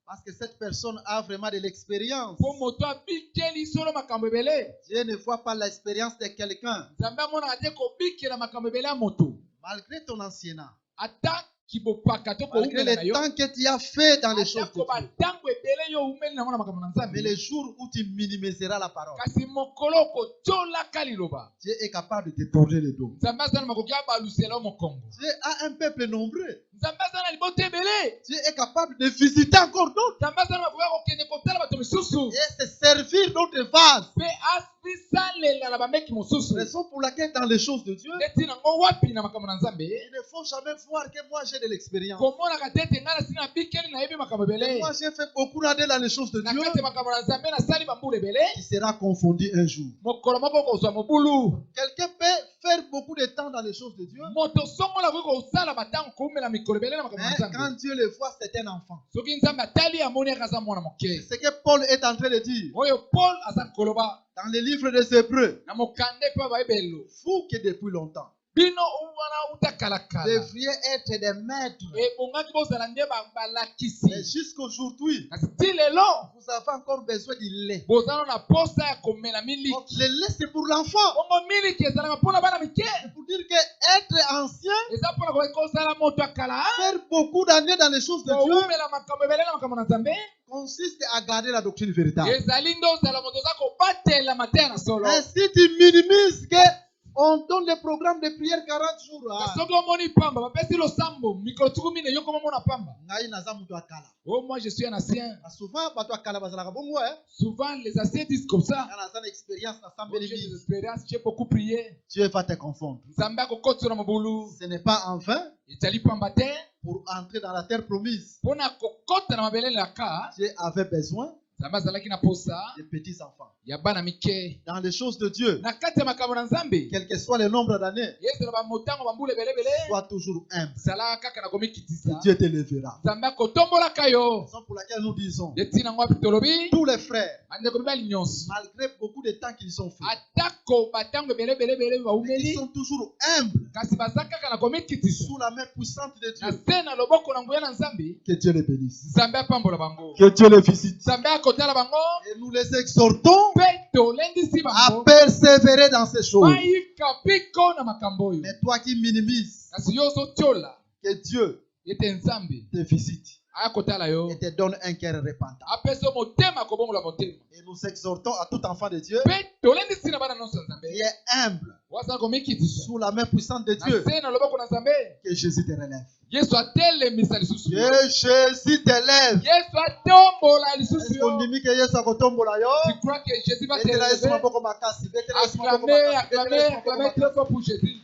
parce que cette personne a vraiment de l'expérience. mpo moto abikeli solo makambo ebele. Dieu ne voit pas l'expérience de quelqu'un. Nzambe amonaka te kobikela makambo ebele ya moto Malgré ton anciennat, ata kibopaka to malgré koumela na le yo, temps que tu as fait dans les choses ata de Dieu. kobatango ebele yo umeli nango na makambo na Mais Nzambe. le jour où tu minimiseras la parole, Kasi mokolo okotolaka liloba, Dieu est capable de te tourner le dos. Nzambe aza na makoki abalusela yo mokongo. Dieu a un peuple nombreux. Nzambe aza na libota ebele. Dieu est capable de visiter encore d'autres Nzambe aza na makoki ya kokende kotala bato misusu et se servir d'autres vases. mpe abisalela na bameki mosusu. Raison pour laquelle dans les choses de Dieu, Neti nango wapi na makambo na Nzambe il ne faut jamais voir que moi j'ai de l'expérience. komonaka te ete ngai nasi na bikeli nayebi makambo ebele. Moi j'ai fait beaucoup d'années dans les choses de Na Dieu. kati ya makambo na Nzambe nasali bambula ebele. Tu seras confondu un jour. Mokolo moko kozwa mobulu. Quelqu'un peut faire beaucoup de temps dans les choses de Dieu, Moto songola koki kosala batango koumela mikolo ebele na makambo na mais Nzambe. quand Dieu le voit, c'est un enfant. Soki Nzambe atali amoni aka aza mwana moke. C'est ce que Paul est en train de dire Oyo Paul aza koloba dans le livre des Hébreux. na mokande mpe bayebelo. Vous qui depuis longtemps Bino wana uta kalakala. devriez être des maîtres. Ebongaki bozala nde balakisi. Mais jusqu'aujourd'hui, Kasi ti lelo vous avez encore besoin du lait. bozala na posa ya komela Donc, miliki. le lait, c'est pour l'enfant. Bongo miliki ezalaka mpona bana mike. C'est pour dire que être ancien, Eza mpona koki kozala moto ya kala. faire beaucoup d'années dans les choses de Dieu, Koumela makambo ebele na makambo na Nzambe. consiste à garder la doctrine véritable. Ezali nde ozala moto oza kobatela mateya na solo. Mais si tu minimises que on donne le programme de prière 40 jours, Kasi soki omoni pamba bapesi losambo mikolo tuku mine yo koma mona pamba. ngai naza mutu akala. Oh, moi je suis un ancien. Souvent bato akala bazalaka bongo Souvent les anciens disent comme ça. nga naza na expérience na Moi, sambeli j'ai des mingi. expériences, j'ai beaucoup prié. Dieu va te confondre. Nzambe akokotisa na mobulu. Ce n'est pas en vain Ezali pamba te pour entrer dans la terre promise. mpona kokota na mabele na ka. Dieu avait besoin Nzambe azalaki na posa des petits enfants. ya bana mike. Dans les choses de Dieu, Na kati ya makambo na Nzambe, quel que soit le nombre d'années, yezela bamotango bambula ebelebele. sois toujours humble. Zala kaka na Et komikitisa. Dieu te lèvera. Nzambe akotombolaka yo. Raison pour laquelle nous disons, Eti nango wapi tolobi. tous les frères, Bandeko mibali nyonso. malgré beaucoup de temps qu'ils ont fait, Atako batango ebelebelebele ils baumeli. sont toujours humbles Kasi baza kaka na komikitisa. sous la main puissante de Na Dieu. se na loboko na nguya na Nzambe. Que Dieu les bénisse. Nzambe apambola bango. Que Dieu les visite. Nzambe akotala bango. Et nous les exhortons Mpe tolendisi à bango. persévérer dans ces choses. Bayika piko na makambo oyo. Mais toi qui minimises, Kasi yo ozotiola que Dieu ete Nzambe te visite akotala yo. et te donne un cœur repentant. Apesa motema kobongola motema. Et nous exhortons à tout enfant de Dieu Mpe tolendisi na bana nyonso ya qui Nzambe. est humble Wazala komikitisa. sous la main puissante de Na Dieu, se na loboko na Nzambe. que Jésus te relève. Yesu atelemisa lisusu. Que Jésus te lève. Yesu atombola lisusu Est-ce qu'on yo. dit que Yesu akotombola yo? Tu crois que Jésus va te Betela Yesu lever? maboko makasi. Betela Yesu maboko Acclamez, makasi. acclamez, Betela Yesu maboko acclamez makasi. très fort pour Jésus.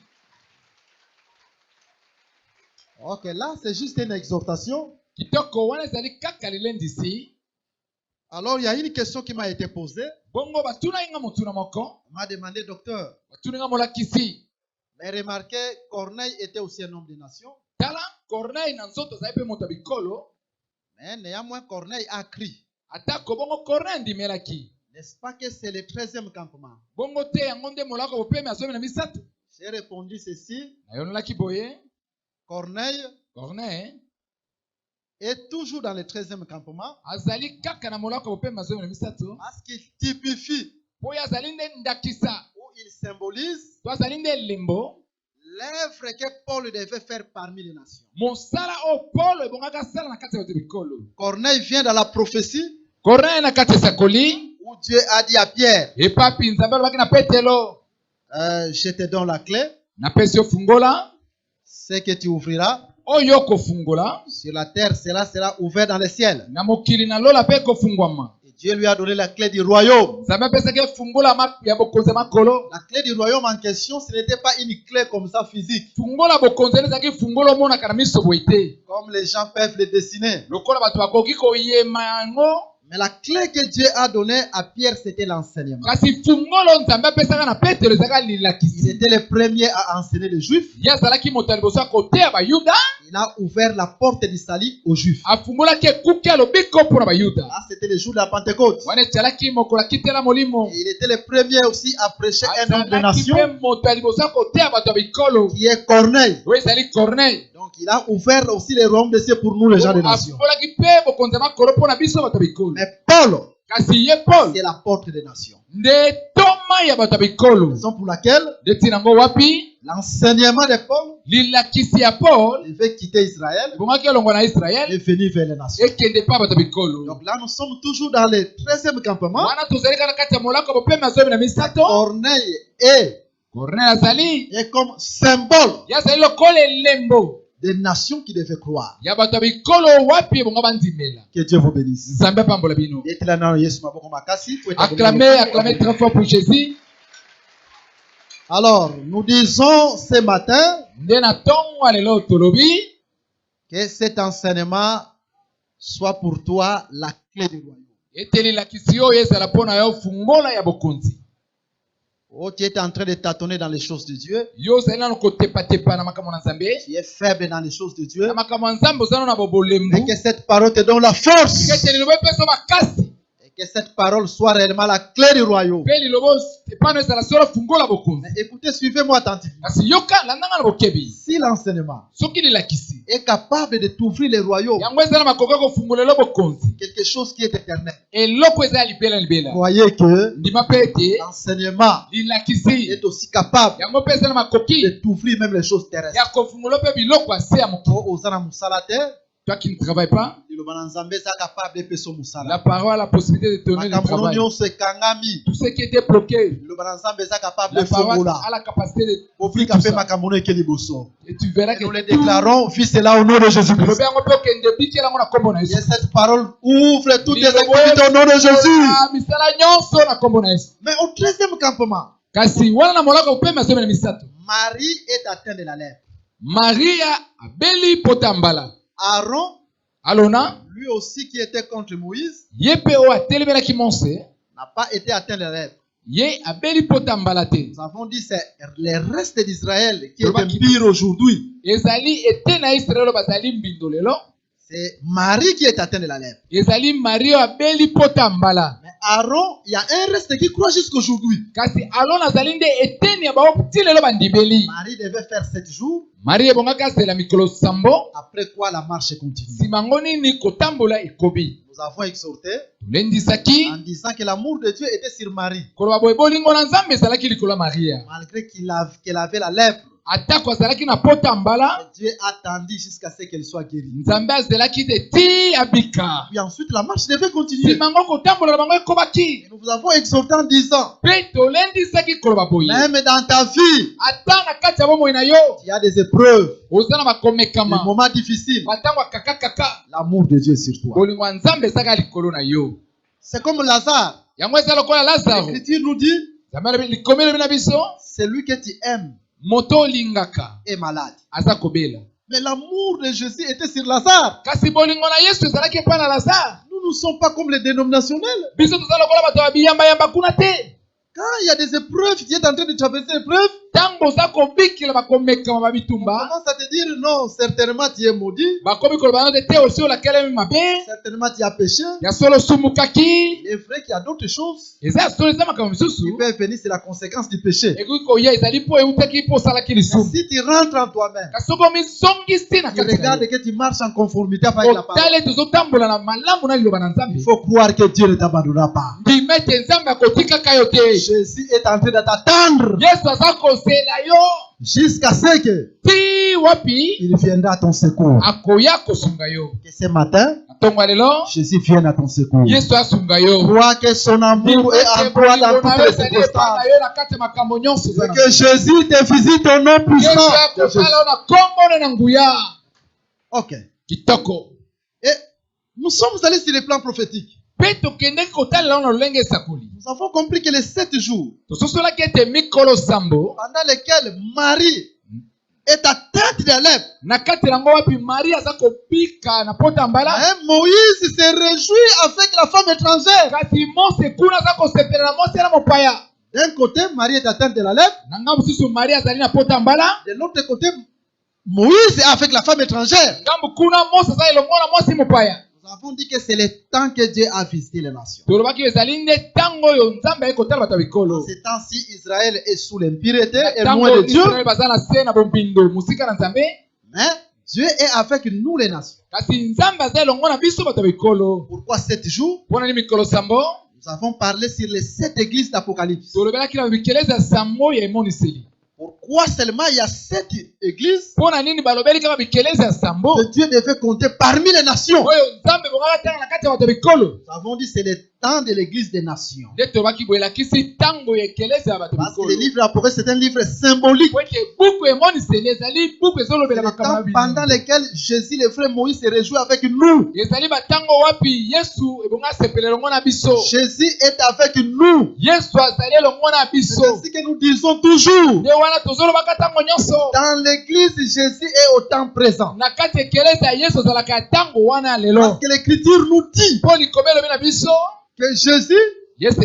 Ok, là c'est juste une exhortation. Kitoko wana ezali kaka lelendisi. Alors il y a une question qui m'a été posée. Bongo batuna inga motuna moko. On m'a demandé, docteur, Batuna inga molakisi. mais remarquez, Corneille était aussi un homme de nation. Tala Corneille na nzoto azali mpe moto ya bikolo. Mais néanmoins, Corneille a crié. atako bongo Corneille andimelaki. N'est-ce pas que c'est le 13e campement? Bongo te yango nde molako bopemi azomi na misato. J'ai répondu ceci. Nayonolaki boye. Corneille Corneille est toujours dans le 13e campement azali kaka na molako bopemi azomi na misato. parce qu'il typifie Po ya azali nde ndakisa. ou il symbolise To azali nde lembo. l'œuvre que Paul devait faire parmi les nations. Mosala o Paul ebongaka sala na kati ya bato bikolo. Corneille vient dans la prophétie Corneille na kati ya sakoli. où Dieu a dit à Pierre, Epapi nzambe alobaki na Petelo. je te donne la clé, Napesi yo fungola. ce que tu ouvriras Oyo kofungola. sur la terre, cela sera ouvert dans le ciel. Na mokili na lola pe kofungwama. Et Dieu lui a donné la clé du royaume. Nzambe apesaki fungola ya bokonzi ya makolo. La clé du royaume en question, ce n'était pas une clé comme ça physique, Fungola bokonzi ezalaki fungola omonaka na miso boye te. comme les gens peuvent le dessiner. Lokola bato bakoki koyema yango. Mais la clé que Dieu a donnée à Pierre, c'était l'enseignement. Kasi fungolo nzambe apesaka na Petelo ezalaka Il lilakisi. était le premier à enseigner les Juifs. Ye azalaki moto ya liboso ya koteya bayuda. Il a ouvert la porte du salut aux Juifs. Afungolaki ekuke alobi ko mpona bayuda. Là, c'était le jour de la Pentecôte. Wana ezalaki mokolo akitela molimo. Et il était le premier aussi à prêcher un homme de Azalaki nation mpe moto ya liboso ya koteya bato ya bikolo. qui est Corneille. Oyo ezali Corneille. Donc, il a ouvert aussi les royaumes de cieux pour nous, les gens des nations. afungolaki mpe bokonzi ya makolo mpona biso bato ya bikolo. Mais Paul, Kasi ye Paul c'est la porte des nations. nde toma ya bato ya bikolo. Raison pour laquelle Nde ntina yango wapi l'enseignement de Paul lilakisi ya Paul devait quitter Israël ebongaki elongo na et Israele venir vers les nations. ekende pa bato ya bikolo. Donc là, nous sommes toujours dans le 13e campement. wana tozali kaka kati ya molako bopemi azomi na misato. Corneille est Corneille azali comme symbole ye azali lokola elembo des nations qui devaient croire. ya bato ya bikolo wapi ebonga bandimela. Que Dieu vous bénisse. Nzambe apambola bino. Et là, non, Yesu maboko makasi. Acclamez très fort pour Jésus. Alors, nous disons ce matin Nde na ntongo ya lelo tolobi que cet enseignement soit pour toi la clé du royaume. ete lilakisi oyo ezala mpona yo fungola ya bokonzi. Oh, tu es en train de tâtonner dans les choses de Dieu. Yo ozali nano kotepatepa na makambo na Nzambe. Tu es faible dans les choses de Dieu. Na makambo ya Nzambe ozali na bobolembu. Mais que cette parole te donne la force. Ete liloba epesa makasi. Et que cette parole soit réellement la clé du royaume. Mpe liloba epano ezala solo fungola bokonzi. Mais écoutez, suivez-moi attentivement. Kasi yoka landanga na bokebi. Si l'enseignement Soki lilakisi est capable de t'ouvrir le royaume, yango ezala makoki kofungolela bokonzi. quelque chose qui est éternel, Eloko ezala libela libela. croyez que Ndima mpe ete l'enseignement lilakisi est aussi capable yango mpe ezala makoki de t'ouvrir même les choses terrestres. ya kofungola mpe biloko ase ya mokili. Oh, Ozana Moussala te, Toi qui ne travailles pas, liloba na Nzambe eza capable de peso la Moussala. parole a la possibilité de te donner du Makambo travail. nyonso ekangami, Tout ce qui était bloqué, liloba na Nzambe eza capable la de parole fongola. a la capacité de ouvrir Ofika tout pe ça. makambo no eke liboso. Et tu verras que Nous le déclarons, fils cela au nom de Jésus-Christ. lobi yango mpe okende bikela yango na kombo na Et Yesu. cette parole ouvre toutes les Liloba activités au nom de Jésus. Ah, misala nyonso na kombo na Yesu. Mais au 13e campement, Kasi wana na molako opemi asomi na misato. Marie est atteinte de la lèpre. Maria abeli pota ya mbala. Aaron, Alona lui aussi qui était contre Moïse, ye mpe oyo atelemelaki Mose n'a pas été atteint de la lèpre. ye abeli pota ya mbala te. Nous avons dit c'est les restes d'Israël qui Le est baki- pire aujourd'hui. Ezali ete na Israele oyo bazali mbindo lelo. C'est Marie qui est atteinte de la lèpre. Ezali Maria oyo abeli pota ya mbala. Mais Aaron, il y a un reste qui croit jusqu'aujourd'hui. Kasi alona azali nde eteni ya bao ti lelo bandibeli. Marie devait faire 7 jours, Maria ebongaki azela mikolo sambo. après quoi la marche continue. Nsima ngo nini kotambola ekobi. Nous avons exhorté Tolendisaki en disant que l'amour de Dieu était sur Marie. koloba boye bolingo na Nzambe ezalaki likolo ya Maria. Malgré qu'elle avait la lèpre, Atako azalaki na pota ya mbala. Dieu attendit jusqu'à ce qu'elle soit guérie. Nzambe azelaki te ti abika. Puis ensuite, la marche devait continuer. Nsima ngo kotambola na bango ekobaki. Et nous vous avons exhorté en disant, Mpe tolendisaki koloba boye. même dans ta vie, Ata na kati ya bomoi na yo il y a des épreuves, oza na des bakomekama. moments difficiles. Batango ya kakakaka. L'amour de Dieu est sur toi. Bolingo ya Nzambe ezaka likolo na yo. C'est comme Lazare. Yango eza lokola Lazaro. L'Écriture nous dit, Nzambe likomeli na biso. celui que tu aimes Moto olingaka est malade. aza kobela. Mais l'amour de Jésus était sur Lazare. Kasi bolingo na Yesu ezalaki epai na Lazare. Nous ne sommes pas comme les dénominationnels. Biso toza lokola bato ya biyamba-yamba kuna te. Quand il y a des épreuves, tu es en train de traverser l'épreuve, ntango oza kobikila bakomekama on babitumba commence à te dire non, certainement tu es maudit, bakomi koloba no te osi olakelemi mabe certainement tu as péché. ya solo osumukaki Il est vrai qu'il y a d'autres choses eza ya solo eza makambo qui misusu peuvent venir, c'est la conséquence du péché. ekoki koya ezali mpo eutaki mpo osalaki lisumu Si tu rentres en toi-même, kasi soki omizongisi na tu kati na regardes yo que tu marches en conformité avec la parole, otala ete ozotambola na malamu na liloba na nzambe il faut croire que Dieu ne t'abandonnera pas. ndima ete nzambe akotikaka yo te Jésus est en train de t'attendre yesu aza kozela yo jusqu'à ce que ti wapi il viendra à ton secours. akoya kosunga yo Que ce matin, na ntongo ya lelo Jésus vienne à ton secours. yesu asunga yo Crois que son amour est en toi dans toutes les ezali epai circonstances. na yo na kati ya makambo nyonso eza Et na que Jésus te visite au nom yesu puissant de Jésus. akotala yo na kombo na na nguya Ok. kitoko Et nous sommes allés sur le plan prophétique. mpe tokendeki kotalela yo na lolenge esakoli Nous avons compris que les 7 jours tososolaki ete mikolo sambo pendant lesquels Marie est atteinte de lèpre, na kati na yango wapi marie aza kobika na pota mbala Moïse se réjouit avec la femme étrangère. kasi mose kuna aza kosepela na mose na mopaya D'un côté, Marie est atteinte de la lèpre. na ngambo mosusu marie azali na pota mbala De l'autre côté, Moïse est avec la femme étrangère. ngambo kuna mose aza elongo na mwasi mopaya Nous avons dit que c'est le temps que Dieu a visité les nations. tolobaki ezali nde ntango oyo nzambe aye kotala bato ya En bikolo ces temps-ci, Israël est sous l'impureté et ntango loin de Dieu. israele baza na se na bombindo mosika na nzambe Mais Dieu est avec nous les nations. kasi nzambe aza elongo na biso bato ya bikolo Pourquoi 7 jours? mpona ni mikolo sambo Nous avons parlé sur les 7 églises d'Apocalypse. tolobelaki na bikelezi ya sambo ya emoniseli Pourquoi seulement il y a 7 églises mpona nini balobeli kaka bikelezi ya sambo que Dieu devait compter parmi les nations? oyo nzambe bongaka tanga na kati ya bato ya bikolo Nous avons dit que c'est le temps de l'église des nations. nde tolobaki boye elakisi ntango ya ekelezi ya bato ya Parce que le bikolo livre d'Apocalypse, c'est un livre symbolique. po ete buku emoniseli ezali buku C'est ezolobela le makambo ya temps pendant bino lequel Jésus, le frère Moïse, se réjouit avec nous. ezali batango wapi yesu ebonga asepela elongo na biso Jésus est avec nous. yesu azali elongo na C'est biso ainsi que nous disons toujours. nde wana tozolobaka ntango nyonso Dans l'église, Jésus est autant présent. na kati ya ekelezi ya yesu azalaka ya ntango wana ya Parce lelo que l'écriture nous dit mpo likoma elobi na biso que Jésus yesu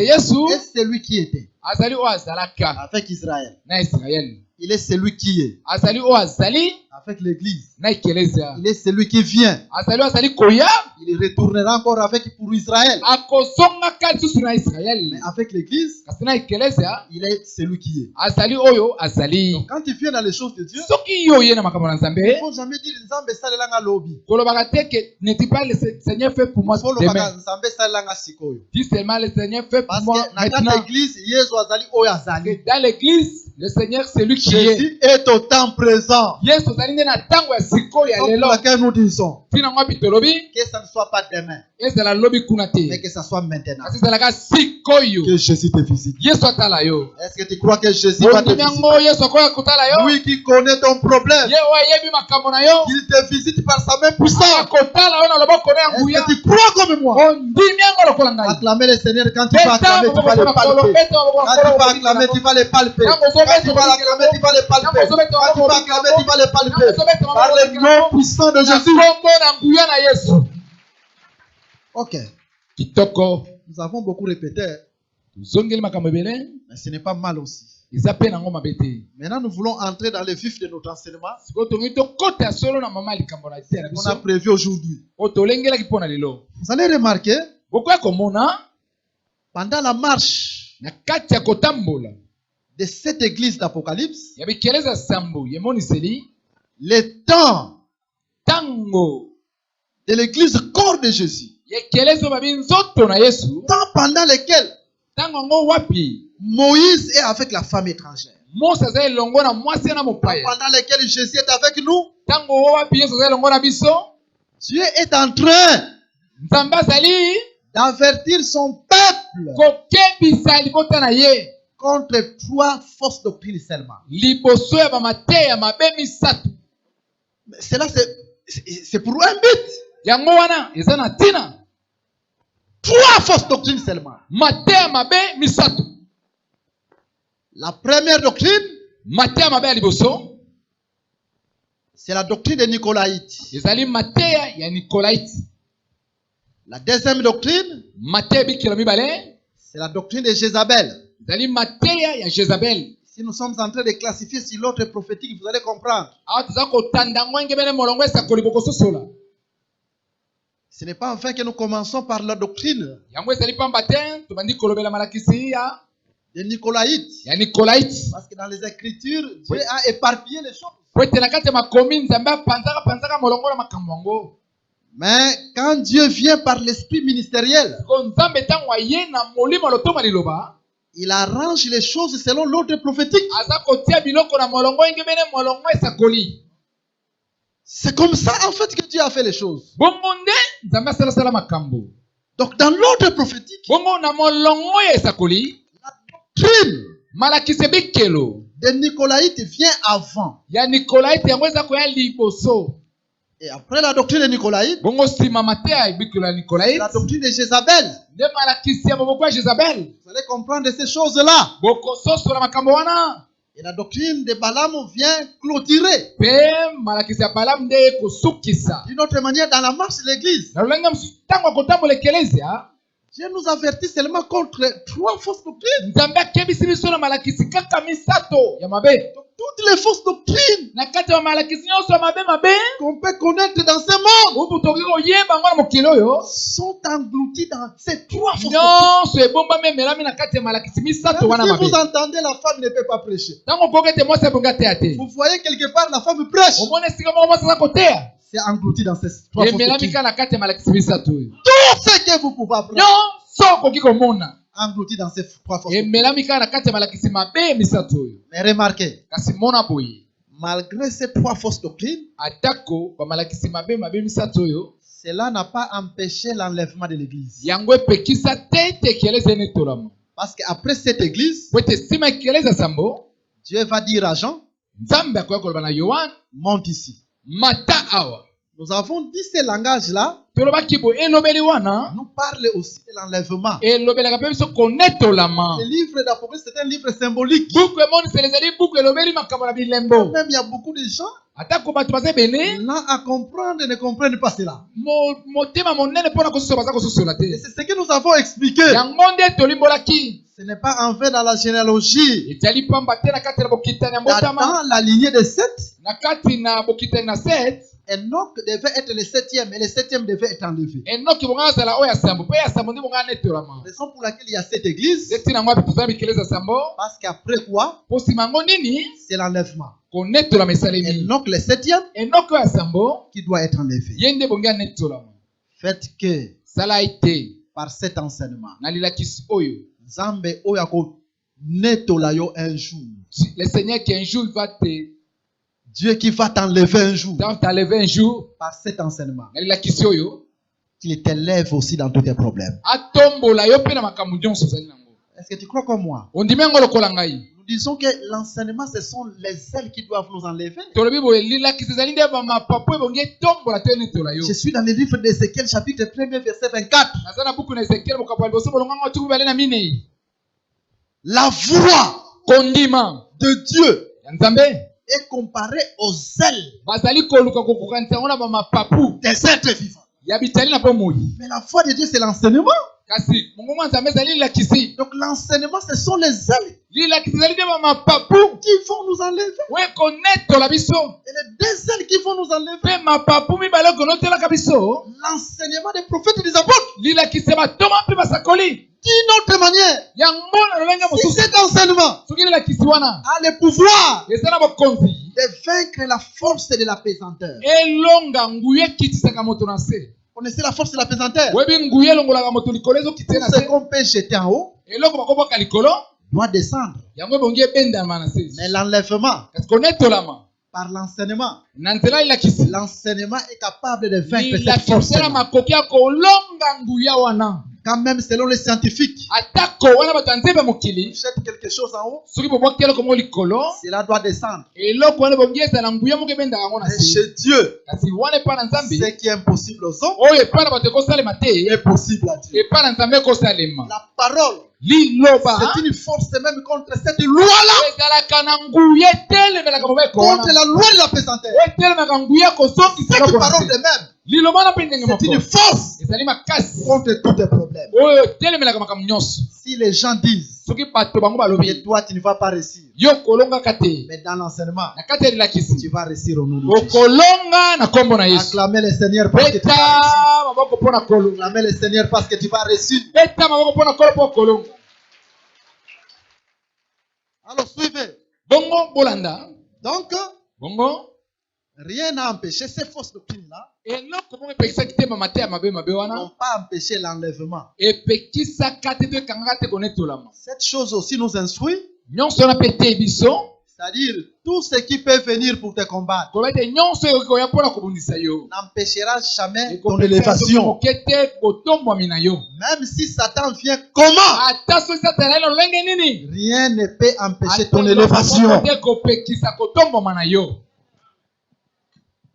est celui qui était azali oyo azalaka avec Israël. na israele Il est celui qui est azali oyo azali avec l'église. na ekelezia Il est celui qui vient. azali oyo azali koya Il retournera encore avec pour Israël. akozongaka lisusu na Mais israele avec l'église, kasi na ekelezia il est celui qui est. azali oyo azali Quand tu viens dans les choses de Dieu, soki yo oye na makambo na il nzambe ne faut jamais dire Nzambe salelanga lobi. kolobaka te que n'est-il pas le Seigneur fait pour moi Il faut demain lobaka Nzambe salelanga sikoyo. dis seulement le Seigneur fait pour Parce moi que dans maintenant notre église, Yesu azali oyo que azali. dans l'église le Seigneur c'est lui qui est Jésus est autant présent. yesu azali nde na ntango ya sikoyo ya Donc, lelo pour laquelle nous disons ntina ngo api tolobi que ça ne soit pas demain, ezala lobi kuna te mais que ça soit maintenant. kasi ezalaka sikoyo Que Jésus te visite. yesu atala yo Est-ce que tu crois que Jésus va te ondimi yango visiter? yesu akoya kotala yo Lui qui connaît ton problème, ye oyo ayebi makambo na yo il te visite par sa main puissante. akotala yo na loboko na ya Est-ce nguya que tu crois comme moi? ondimi yango lokola ngai Acclamer le Seigneur, quand tu vas acclamer, tu vas le palper. Quand tu vas acclamer, tu vas le palper. Quand tu vas l'acclamer, tu vas le palper. Quand tu vas acclamer, tu vas le palper. Par le nom puissant de na Jésus. kombo na nguya na yesu Ok. kitoko Nous avons beaucoup répété, tozongeli makambo ebele mais ce n'est pas mal aussi. eza mpe nango mabe te Maintenant, nous voulons entrer dans le vif de notre enseignement sikoyo tongi tokota ya solo na mama ya likambo na te na qu'on a biso prévu aujourd'hui. oyo tolengelaki mpo na lelo Vous allez remarquer, bokoya komona pendant la marche na kati ya kotambola de cette église d'Apocalypse, ya bikeleza sambo ya emoniseli le temps ntango de l'église corps de Jésus, ya ekelezi oyo babi nzoto na yesu temps pendant lequel ntango yango wapi Moïse est avec la femme étrangère, mose aza elongo na mwasi na mopaya pendant lequel Jésus est avec nous, ntango oyo wapi yesu aza elongo na biso Dieu est en train nzambe azali d'avertir son peuple kokebisa libota na ye contre 3 fausses doctrines seulement. liboso ya bamateya mabe misato Mais cela, c'est pour un but. yango wana eza na ntina 3 fausses doctrines seulement. mateya mabe misato La première doctrine, mateya mabe ya liboso c'est la doctrine des Nicolaïtes. ezali mateya ya nikolaite La deuxième doctrine, mateya ebikila mibale c'est la doctrine de Jézabel. ezali mateya ya Jezabel. Si nous sommes en train de classifier sur l'autre prophétique, vous allez comprendre. Awa toza kotanda ngo ngebele molongo esakoli bokososola. Ce n'est pas enfin que nous commençons par la doctrine Yango ezali pamba te tobandi kolobela malakisi ya des Nicolaïtes. Nicolaïte. Parce que dans les Écritures, Dieu a éparpillé les choses. Po ete na kati ya makomi nzambe apanzaka molongo na makambo yango. Mais quand Dieu vient par l'esprit ministériel, Ko nzambe ntango aye na molimo lotoma liloba, il arrange les choses selon l'ordre prophétique. aza kotia biloko na molongo ngebele molongo esakoli. C'est comme ça en fait que Dieu a fait les choses. Bongo nde nzambe asalasala makambo. Donc dans l'ordre prophétique, Bongo na molongo ya esakoli, la doctrine malakisi ebikelo des Nicolaïtes vient avant. ya Nicolaïte yango eza koya liboso. Et après la doctrine des Nicolaïtes, Bongo nsima mateya ebikelo ya Nicolaïte, la doctrine de Jézabel. nde malakisi ya moboko ya Jezabel. Vous allez comprendre ces choses-là. Bokososola makambo wana. Et la doctrine de Balaam vient clôturer. Pe malakisi ya Balamu nde ekosukisa. D'une autre manière, dans la marche de l'église, Na lolenge mosusu ntango akotambola ekelezia, Dieu nous avertit seulement contre 3 fausses doctrines. nzambe akebisi biso na malakisi kaka misato ya mabe. Donc, toutes les fausses doctrines Na kati ya malakisi nyonso ya mabe qu'on peut connaître dans ce monde ubu tokoki koyeba yango na mokili oyo sont engloutis dans ces 3 fausses doctrines. nyonso ebombami emelami na kati ya malakisi misato wana Même si mabe. vous entendez, la femme ne peut pas prêcher. Ntango okoki ete mwasi ebongi ateya te, Vous voyez quelque part, la femme prêche. omoni esika moko mwasi aza koteya, C'est englouti dans ces 3 fausses emelami doctrines. kaka na kati ya malakisi misato oyo. Tout ce que vous pouvez apprendre, nyonso okoki komona englouti dans ces 3 fausses doctrines. emelami kaka na kati ya malakisi mabe misato oyo. Mais remarquez, Kasi mona boye, malgré ces 3 fausses doctrines, atako bamalakisi mabe misato oyo, cela n'a pas empêché l'enlèvement de l'église. yango epekisa te ete ekeleza enetolama. Parce qu'après cette église, Po ete nsima ekeleza sambo, Dieu va dire à Jean, nzambe akoya koloba na Yohane, monte ici. mata awa. Nous avons dit ce langage-là, Tolobaki boye elobeli wana, nous parle aussi de l'enlèvement. elobelaka mpe biso konetolama. Le livre d'Apocalypse, c'est un livre symbolique. Buku emoniseli ezali buku elobeli makambo na bilembo. Même il y a beaucoup de gens, Atako bato baza ebele, là, à comprendre, ne comprennent pas cela. motema monene mpona kososola baza kososola Et te. c'est ce que nous avons expliqué. Yango nde tolimbolaki. Ce n'est pas en fait dans la généalogie. Ezali pamba te na kati na bokitani ya mbotama, Dans la lignée de Seth, na kati na bokitani na Seth, Enoch devait être le 7e et le 7e devait être enlevé. Enoki bonga azala oyo ya sambo, mpe ya sambo nde bonga anetolama. Raison pour laquelle il y a cette église, Nde ntina yango ape tozala bikeleza sambo, parce qu'après quoi, po nsima yango nini c'est l'enlèvement. konetolama esalemi. Enoch le 7e Enoki oyo ya sambo qui doit être enlevé. ye nde bongi anetolama. Faites que Sala ete par cet enseignement, na lilakisi oyo, Nzambe oyo ako netola yo un jour. le Seigneur qui un jour il va te Dieu qui va t'enlever un jour t'enlever un jour, par cet enseignement. na lilakisi oyo Il t'élève aussi dans tous tes problèmes. atombola yo mpe na makambo nyonso ozali nango. Est-ce que tu crois comme moi? Ondimi yango lokola ngai. Nous disons que l'enseignement, ce sont les ailes qui doivent nous enlever. Tolobi boye lilakisi ezali nde bamapapu ebongi etombola te enetola yo. Je suis dans le livre d'Ézéchiel, chapitre 1er, verset 24. Naza na buku na Ezekiel mokapo ya liboso bolonga ngo tuku mibale na minei. La voix Kondima de Dieu ya Nzambe est comparée aux ailes bazali koluka kokokanisa yango na bamapapu des êtres vivants. ya bitali na mpo moi. Mais la voix de Dieu, c'est l'enseignement. Kasi mongongo ya Nzambe ezali lilakisi. Donc l'enseignement, ce sont les ailes Lilakisi ezali nde bamapapu qui vont nous enlever. oyo ekonetola biso. Et les deux ailes qui vont nous enlever. Mpe mapapu mibale okonotelaka biso. L'enseignement des prophètes et des apôtres. Lilakisi batoma mpe basakoli. D'une autre manière, Yango na lolenge si mosusu cet enseignement soki lilakisi wana a le pouvoir eza na bokonzi de vaincre la force de la pesanteur. elonga nguya ekitisaka moto na se. Connaissez la force de la pesanteur? Oyebi nguya elongolaka moto likolo ezokitisa na Tout ce se. qu'on peut jeter en haut Eloko bakoboka likolo doit descendre. yango ebongi ebendama na se. Mais l'enlèvement kasi konetolama par l'enseignement, na nzela lilakisi. l'enseignement est capable de vaincre cette Lilakisi force. na makoki ya kolonga nguya wana. Quand même, selon les scientifiques, atako wana bato ya nzembe mokili jette quelque chose en haut, soki bobwaki eloko moko likolo cela doit descendre. eloko wana ebongi ezala nguya moko ebendaka yango na Mais se. chez Dieu, kasi wana epai na nzambe ce qui est impossible aux hommes oyo epai na bato ekosalema te est possible à Dieu. epai na nzambe ekosalema. La parole, Liloba c'est une force même contre cette loi-là, ezalaka na nguya etelemelaka mobeko wana contre la loi de la pesanteur. etelemaka nguya kozongisa Cette eloko na parole se. de même, liloba wana mpe ndenge c'est une moko force ezali makasi contre tous tes problèmes. oyo etelemelaka makambo nyonso. Si les gens disent soki bato bango balobi Et toi, tu ne vas pas réussir. yo kolongaka te Mais dans l'enseignement, na kati ya lilakisi tu vas réussir au nom de Jésus. okolonga na kombo na Yesu. Acclamez le Seigneur parce que tu vas Beta réussir. maboko mpo na kolonga. Acclamez le Seigneur parce que tu vas réussir. Beta maboko mpo na kolo mpo kolonga. Alors suivez. Bongo bolanda. Donc, Bongo rien n'a empêché ces fausses doctrines-là, eloko moko epekisaki te mamate ya mabe n'ont wana pas empêché l'enlèvement. epekisaka te to ekangaka te konetolama. Cette chose aussi nous instruit, Nyonso wana mpe te biso c'est-à-dire tout ce qui peut venir pour te combattre koloba ete nyonso ekoki koya mpo na kobundisa yo n'empêchera jamais ton ekopekisa soki élévation. moke te kotombwami na yo. Même si Satan vient comment, Ata soki satana ye na lolenge nini rien ne peut empêcher ata ton eloko élévation. moko te kopekisa kotombwama na yo.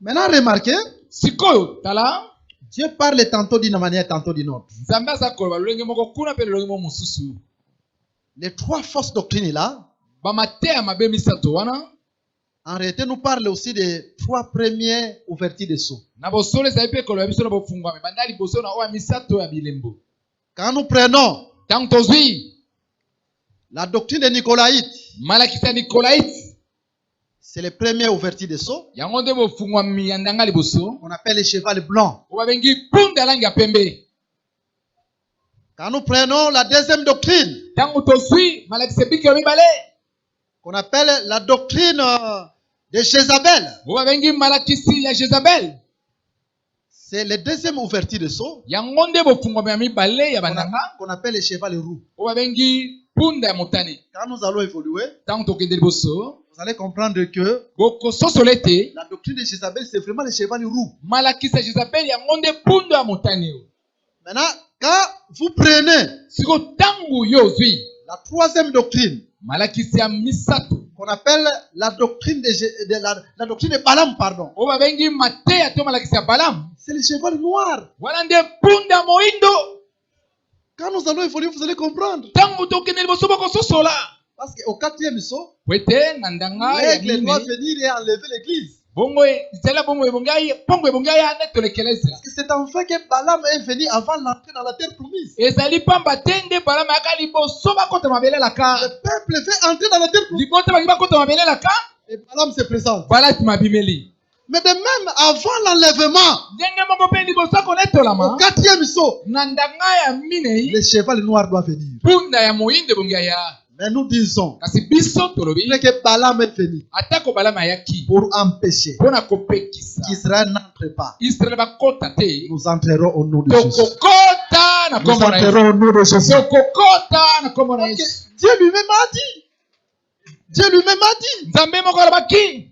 Maintenant, remarquez, Sikoyo tala Dieu parle tantôt d'une manière, tantôt d'une autre. nzambe aza koloba lolenge moko kuna mpe lolenge moko mosusu. Les trois fausses doctrines-là, Bamateya mabe misato wana en réalité, nous parlent aussi des trois premières ouvertures de sceaux. na bosolo ezali mpe koloba biso na bofungwami banda liboso na oyo ya misato ya bilembo. Quand nous prenons Ntango tozwi la doctrine des Nicolaïtes, malakisi ya nikolaite c'est les premières ouvertures de sceaux. yango nde bofungwami ya ndanga liboso On appelle les cheval blancs. oyo babengi punda ya langi ya pembe. Quand nous prenons la deuxième doctrine, Ntango tozwi malakisi ebiki ya mibale qu'on appelle la doctrine de Jézabel, oyo babengi malakisi ya Jezabel, c'est les deuxième ouverture de sceaux yango nde bofungwami ya mibale ya bandanga qu'on appelle les cheval roux. oyo babengi punda ya motane. Quand nous allons évoluer, Ntango tokende liboso vous allez comprendre que bokososola ete la doctrine de Jézabel, c'est vraiment les cheval roux. malakisi ya Jezabel yango nde punda ya motane oyo. Maintenant, quand vous prenez Siko ntango yo ozwi la troisième doctrine, malakisi ya misato qu'on appelle la doctrine la doctrine de Balaam, pardon, oyo babengi mateya to malakisi ya Balamu, c'est les cheval noirs. wana nde punda ya moindo. Quand nous allons évoluer, vous allez comprendre. Ntango tokende liboso bokososola Parce qu'au quatrième saut, po ete na ndanga ya l'aigle doit mine venir et enlever l'église. bongo ezala bongo pongo ebongi aya netolo ekelezia. Parce que c'est enfin que Balaam est venu avant l'entrée dans la terre promise. Ezali pamba te nde Balamu ayaka liboso bakota mabelelaka Le peuple veut entrer dans la terre promise. liboso baki bakota mabelelaka Et Balaam se présente. balati mabimeli. Mais de même, avant l'enlèvement, Ndenge moko mpe liboso au akonetolama quatrième saut, na ndanga ya minei le cheval noir doit venir. punda ya moyindo ebongi aya. Mais nous disons Kasi biso tolobi que Balaam est venu atako Balamu ayaki pour empêcher mpo na kopekisa qu'Israël n'entre pas. Israel bakota te. Nous entrerons au nom de Jésus. Tokokota na Nous kombo na Yesu. entrerons au nom de Jésus. Tokokota na kombo na Parce que Yesu. Dieu lui-même a dit. Dieu lui-même a dit. Nzambe moko alobaki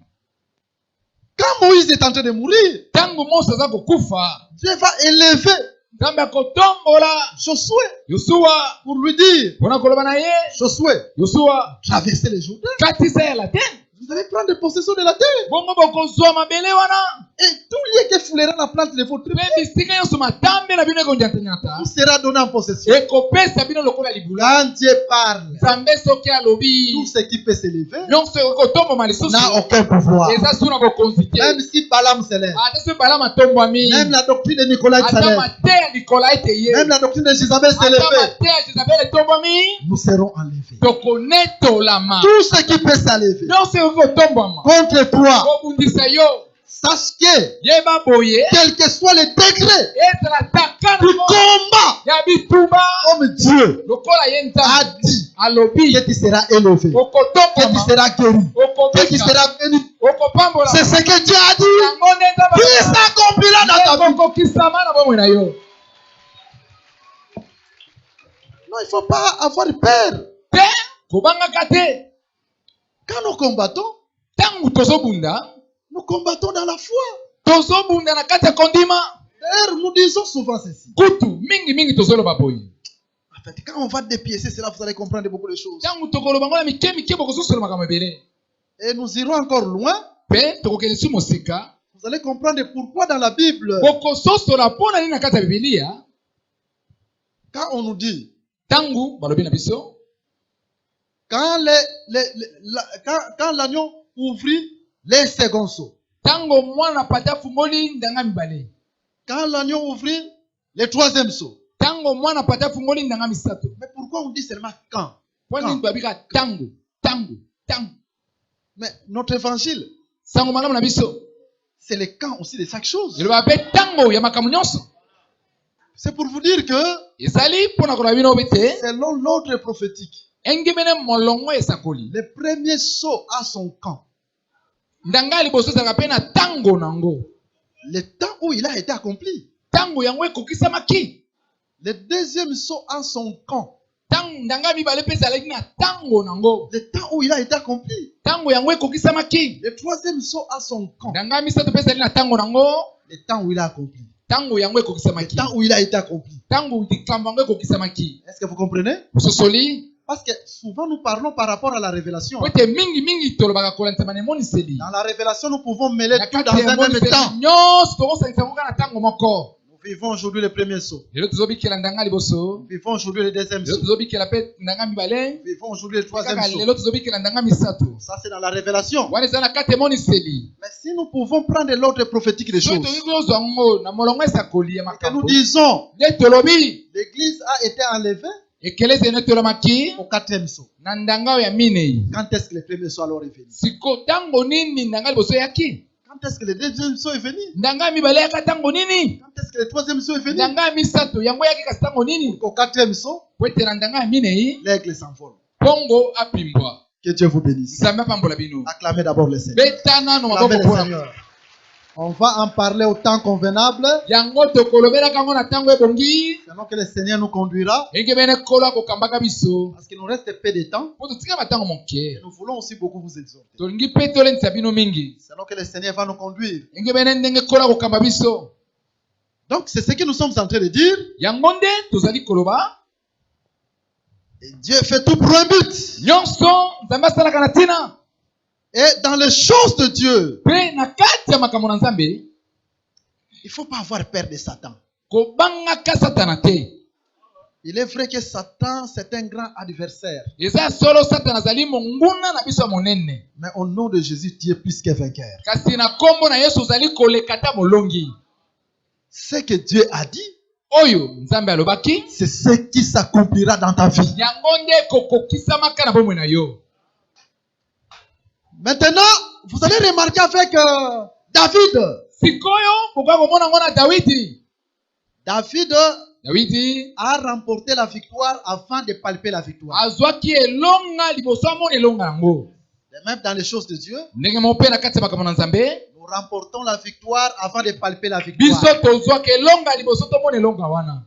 Quand Moïse est en train de mourir, ntango Mose aza kokufa Dieu va élever Nzambe akotombola Josué Yosuwa pour lui dire, mpona koloba na ye Josué, Yosuwa traversez les Jourdain. katisa ya latene Vous allez prendre possession de la terre. bongo bokozwa mabele wana Et tout lieu que foulera la plante de votre pied mpe bisika nyonso matambe na bino ekonyatanyata vous sera donné en possession. ekopesa bino lokola libula. Quand Dieu parle, Nzambe soki alobi tout ce qui peut s'élever nyonso ekoki kotombama lisusu n'a aucun pouvoir. eza suna bokonzi te. Même si Balaam s'élève, Ata soki Balamu atombwami même la doctrine de Nicolas ata s'élève, mateya Nikola ete ye même la doctrine de Jézabel ata s'élève, mateya Jezabeli etombwami nous serons enlevés. tokonetolama. Tout ce qui peut s'élever nyonso ekoki kotombwama contre toi, kobundisa yo sache que, yeba boye quel que soit le degré ezala taka du combat, ya bitumba comme Dieu lokola ye a nzambe dit alobi que tu seras élevé, que tu okotombwama seras guéri, que tu okobika seras béni. okopambola C'est ce que Dieu a dit. yango nde Qui nzambe s'accomplira dans ta vie. okokisama na bomoi na yo. Non, il ne faut pas avoir peur. te kobangaka te Quand nous combattons, ntango tozobunda nous combattons dans la foi. tozobunda na kati ya kondima D'ailleurs, nous disons souvent ceci. kutu mingimingi tozoloba boye. En fait, quand on va dépiécer cela, vous allez comprendre beaucoup de choses. ntango tokoloba ngo na mike mike bokososola makambo ebele Et nous irons encore loin. mpe tokokende su mosika Vous allez comprendre pourquoi dans la Bible, bokososola mpo na nini na kati ya bibilia quand on nous dit, ntango balobi na biso quand l'agneau ouvrit les seconds sauts, ntango mwana pata afungoli ndanga mibale, quand l'agneau ouvrit les troisième sauts. ntango mwana pata afungoli ndanga misato. Mais pourquoi on dit seulement quand? Poni babika tango, tango, tango. Mais notre évangile, Sango malamu na biso. c'est le camp aussi de chaque chose. Le babe tango ya makamu nyonso. C'est pour vous dire que, Ezali pona kola bino bete. selon l'ordre prophétique, Engemene molongo esakoli. le premier saut a son camp. Ndanga liboso zaka pe na tango nango. Le temps où il a été accompli. Tango yango ekokisamaki. Le deuxième saut a son camp. Tango ndanga mibale pe zalaki na tango nango. Le temps où il a été accompli. Tango yango ekokisamaki. Le troisième saut a son camp. Ndanga misato pe zali na tango nango. Le temps où il a accompli. Tango yango Le ekokisamaki. temps où il a été accompli. Tango dikambo yango ekokisamaki. Est-ce que vous comprenez? Sosoli. Parce que souvent nous parlons par rapport à la révélation. Wete mingi tolobaka kolantama ne moniseli. Dans la révélation, nous pouvons mêler Na tout kati dans ya un même moniseli temps. nyonso tokosangisa ngo na tango moko. Nous vivons aujourd'hui le premier saut. Lelo tozobikela ndanga liboso. Nous vivons aujourd'hui le deuxième Lelo saut. tozobikela pe ndanga mibale. Nous vivons aujourd'hui le troisième Kaka saut. lelo tozobikela ndanga misato. Ça, c'est dans la révélation. Wana eza na kati ya moniseli. Mais si nous pouvons prendre l'ordre prophétique des Soki choses, tolingi kozwa ngo na molongo esakoli ya que nous makambo. disons, Nde tolobi l'église a été enlevée ekelezi ene tolomaki au quatrième saut. na ndanga oyo ya minei. Quand est-ce que le premier saut alors est venu? Siko tango nini ndanga liboso eyaki? Quand est-ce que le deuxième saut est venu? Ndanga mibale yaka tango nini? Quand est-ce que le troisième saut est venu? Ndanga misato yango yaki kasi tango nini? Au quatrième saut, Po ete na ndanga ya minei l'aigle s'envole. bongo apimbwa. Que Dieu vous bénisse. Nzambe apambola bino. Acclamez d'abord le Seigneur. Betana no Acclamez maboko le mpona. Seigneur. On va en parler au temps convenable, Yango tokolobelaka yango na tango ebongi. selon que le Seigneur nous conduira, Enge bene kolo akokambaka biso. parce qu'il nous reste peu de temps. Po totika batango moke. Et nous voulons aussi beaucoup vous exhorter. Tolingi pe tolendisa bino mingi. Selon que le Seigneur va nous conduire. Enge bene ndenge kolo akokamba biso. Donc, c'est ce que nous sommes en train de dire. Yango nde tozali koloba. Et Dieu fait tout pour un but. Nyonso nzambe asalaka na ntina. Et dans les choses de Dieu, Pe na kati ya makambo na nzambe il ne faut pas avoir peur de Satan. kobangaka satana te. Il est vrai que Satan, c'est un grand adversaire. Eza solo satana azali monguna na biso ya monene. Mais au nom de Jésus, tu es plus que vainqueur. Kasi na kombo na Yesu ozali koleka ta molongi. Ce que Dieu a dit, Oyo nzambe alobaki. c'est ce qui s'accomplira dans ta vie. Yango nde kokokisamaka na bomoi na yo. Maintenant, vous allez remarquer avec David. Sikoyo kokoka komona ngo na Dawidi. David a remporté la victoire avant de palper la victoire. Azwaki elonga liboso amona elonga yango. Et même dans les choses de Dieu, Ndenge mo pe na kati ya makambo na nzambe. nous remportons la victoire avant de palper la Biso victoire. tozwaki elonga liboso tomona elonga wana.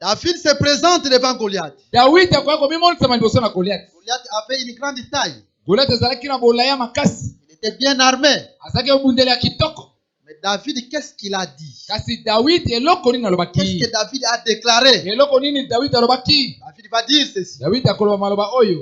David se présente devant Goliath. Dawidi akoya komimonisa liboso na Goliath. Goliath avait une grande taille. Goliath azalaki na bolaya makasi. Il était bien armé. Azalaki obundeli ya kitoko. Mais David, qu'est-ce qu'il a dit? Kasi Dawidi eloko nini Qu'est-ce alobaki? que David a déclaré? Eloko nini Dawidi alobaki? David va dire ceci. Dawidi akoloba maloba oyo.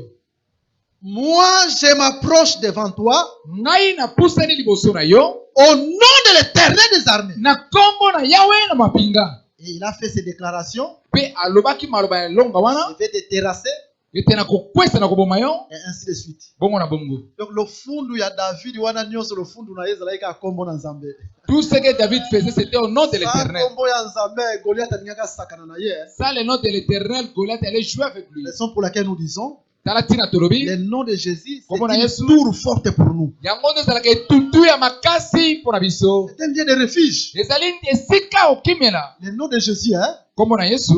Moi, je m'approche devant toi Ngai napusani liboso na yo. au nom de l'Éternel des armées. Na kombo na Yawe na mapinga. Et il a fait ses déclarations. Pe alobaki maloba ya elonga Je wana. vais te terrasser. Ete na kokwesa na koboma yo. Et ainsi de suite. Bongo na bongo. Donc le fundu ya David wana nyonso le fundu na Yezala ika kombo na Nzambe. Tout ce que David faisait, c'était au nom de Sans l'Éternel. kombo ya Nzambe, Goliath alingaka sakana na ye. Ça, le nom de l'Éternel, Goliath allait jouer avec lui. Raison pour laquelle nous disons, Talatina tolobi. le nom de Jésus, Kombo na c'est Yesu. une tour forte pour nous. Yango nde ezalaka etutu ya makasi mpo na biso. C'est un lieu de refuge. Ezali esika okimela. Le nom de Jésus, hein, Kombo na Yesu.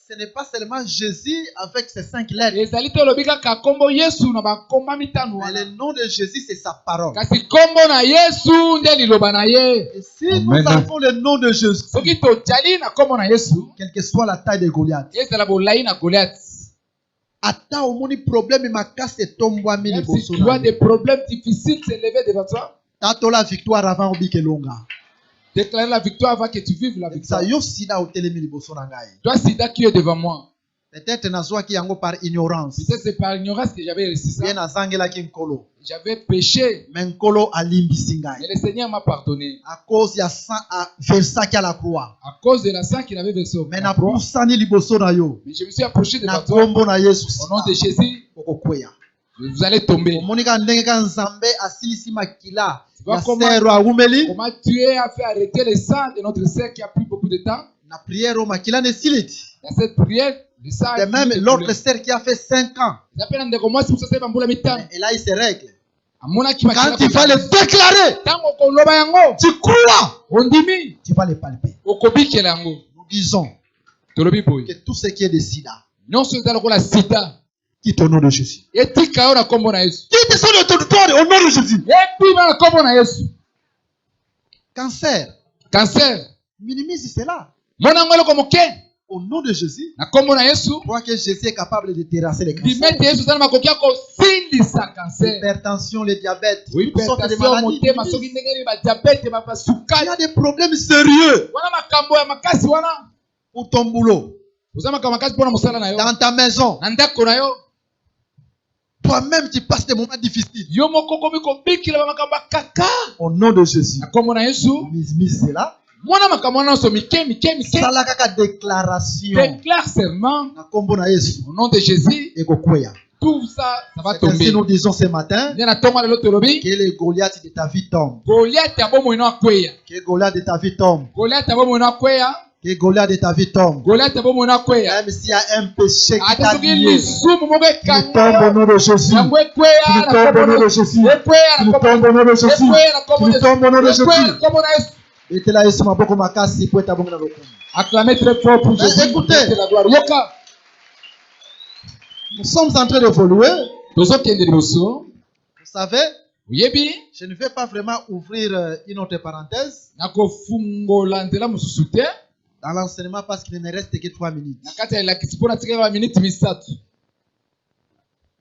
ce n'est pas seulement Jésus avec ses 5 lettres. Ezali tolobi kaka kombo Yesu na bakomba mitano Mais wana. le nom de Jésus, c'est sa parole. Kasi kombo na Yesu nde liloba na ye. Et si nous avons le nom de Jésus, Soki tozali na kombo na Yesu, quelle que soit la taille de Goliath, ezala bolai na Goliath. ata omoni problème makasi etombwami Même liboso si tu as na des problèmes difficiles s'élever devant toi, tatola victoire avant obikelonga. déclare la victoire avant que tu vives la victoire. Ça yo sida otelemi liboso na ngai. Toi, Sida, qui est devant moi. Peut-être nazwaki yango par ignorance. Peut-être c'est par ignorance que j'avais réussi ça. Bien nazangelaki nkolo. J'avais péché, Mais nkolo alimbisi mais ngai. le Seigneur m'a pardonné. À cause ya sang a versaki à la croix. À cause de la sang qu'il avait versé au Mais la na croix. pusani liboso na yo. Mais je me suis approché de Na toi. kombo na Yesu. Au nom de Jésus, Okokweya. vous allez tomber. Omoni ka ndenge ka Nzambe asilisi makila. vois Ya comment- sero awumeli. Comment Dieu a fait arrêter le sang de notre sœur qui a pris beaucoup de temps. Na prière o makila ne siliti. Dans cette prière, De même, l'autre sœur qui a fait 5 ans, elle a eu ses règles. Quand il va le déclarer, tu crois, tu vas les palper. Nous disons que tout ce qui est de sida, quitte au nom de Jésus. Quitte son territoire au nom de Jésus. Cancer, minimise cela. Au nom de Jésus, je crois que Jésus est capable de terrasser les cancers. L'hypertension, le diabète, toutes sortes de maladies. Il y a des problèmes sérieux pour ton boulot, dans ta maison. Toi-même, tu passes des moments difficiles. Au nom de Jésus, mise cela. Salaka déclaration. Déclare serment au nom de Jésus. Tout ça, ça va tomber. Ainsi nous disons ce matin que le Goliath de ta vie tombe. Que Goliath de ta vie tombe. Que Goliath de ta vie tombe. Même s'il y a un péché qui t'a lié, tu tombes au nom de Jésus. Tu tombes au nom de Jésus. Tu tombes au nom de Jésus. Tu tombes au nom de Jésus. Et tu l'as eu sur ma bouche makasi pour être bon dans le coup. Acclamez très fort pour Jésus. Écoutez, nous sommes en train d'évoluer. Vous savez, je ne vais pas vraiment ouvrir une autre parenthèse dans l'enseignement parce qu'il ne me reste que 3 minutes.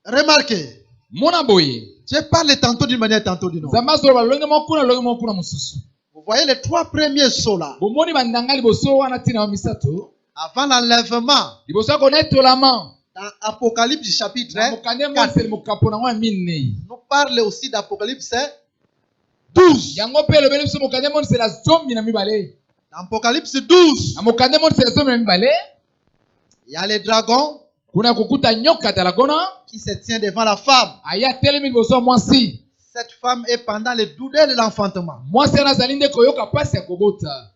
Remarquez, je parle tantôt d'une manière, tantôt d'une autre. Vous voyez les 3 premiers sauts là. Avant l'enlèvement, dans Apocalypse chapitre 4, nous parlons aussi d'Apocalypse 12. Dans Apocalypse 12, il y a les dragons qui se tient devant la femme. Cette femme est pendant les douleurs de l'enfantement.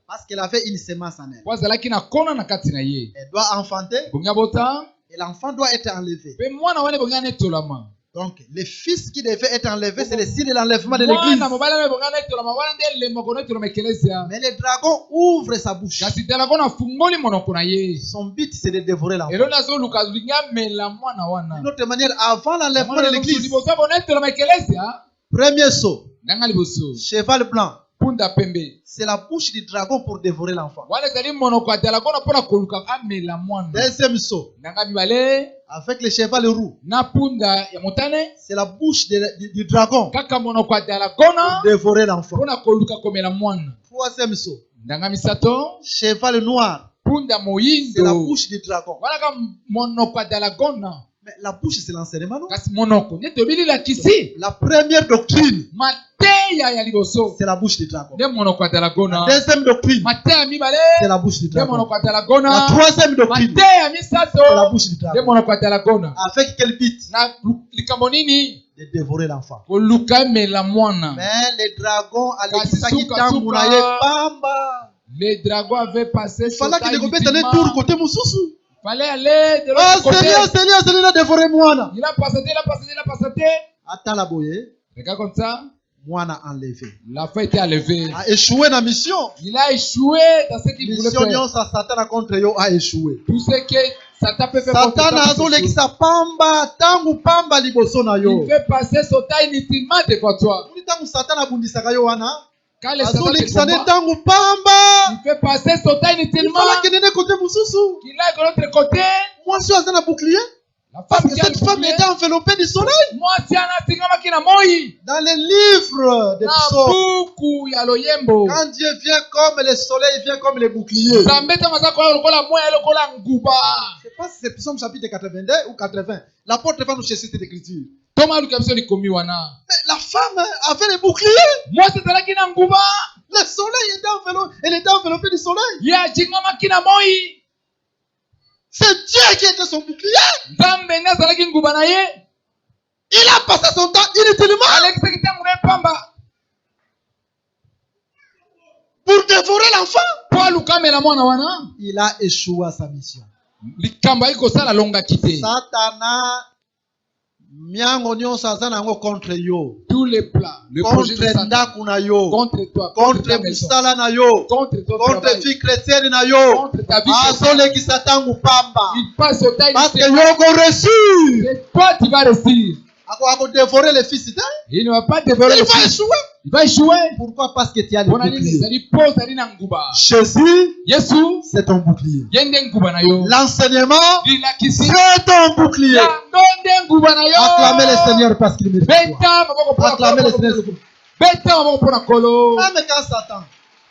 Parce qu'elle avait une semence en elle. Elle doit enfanter. Et l'enfant doit être enlevé. Donc, le fils qui devait être enlevé, c'est le signe de l'enlèvement de l'église. Mais le dragon ouvre sa bouche. Son but, c'est de dévorer l'enfant. D'une autre manière, avant l'enlèvement de l'église, premier saut, cheval blanc. C'est la bouche du dragon pour dévorer l'enfant. Deuxième saut, avec le cheval roux, c'est la bouche du dragon pour dévorer l'enfant. Troisième saut, cheval noir, c'est la bouche du dragon. Mais la bouche, c'est l'enseignement, non? La première doctrine, c'est la bouche du dragon. La deuxième doctrine, c'est la bouche du dragon. La troisième doctrine, c'est la bouche du dragon. Avec quel but? De dévorer l'enfant. Mais les dragons, les dragons avaient passé. Il fallait que les copains allaient tour côté Moussoussou. Fallait aller de l'autre côté. Seigneur, dévoré moi. Il a passé. Attends la boye. Regarde comme ça. Moana enlevé. L'enfant était enlevé. A échoué dans la mission. Il a échoué dans ce qu'il voulait faire. Mission Satan contre eux a échoué. Tout ce que Satan peut faire contre il fait passer Satan inutilement devant toi. Quand les Satan il fait passer Satan inutilement. Qu'il aille de l'autre côté. La femme parce que cette femme était enveloppée du soleil. Dans les livres des psaumes, quand Dieu vient comme le soleil, il vient comme les boucliers. Je ne sais pas si c'est Psaume chapitre 82 ou 80. L'apôtre va nous chercher cette écriture. Mais la femme avait les boucliers. Le soleil était enveloppé du soleil. C'est Dieu qui était son bouclier. Il a passé son temps inutilement pour dévorer l'enfant. Il a échoué à sa mission. Satana miango nyonso aza nango contre yo. Tous les plans, le projet de Contre Satan, ndako na yo. contre toi, Contre ta maison, musala na yo. contre ton Contre travail, vie chrétienne na yo. contre ta vie. Azolekisa tangu pamba. Il passe au taille. Parce que yoko reçu. C'est toi qui vas réussir. Ako dévorer les fils. Il ne va pas dévorer Il le va fils. échouer. Il va échouer. Pourquoi? Parce que tu as le Bon, allez, bouclier. allez, pose, allez, nanguba. Jésus, Yesu, c'est ton bouclier. yende nguba na yo. L'enseignement, Lila kisi. c'est ton bouclier. Ya ndonde nguba na yo. Acclamez le Seigneur parce qu'il mérite. Beta maboko pona Acclamez le kolo. Seigneur. Beta maboko pona kolo. Ah, mais quand Satan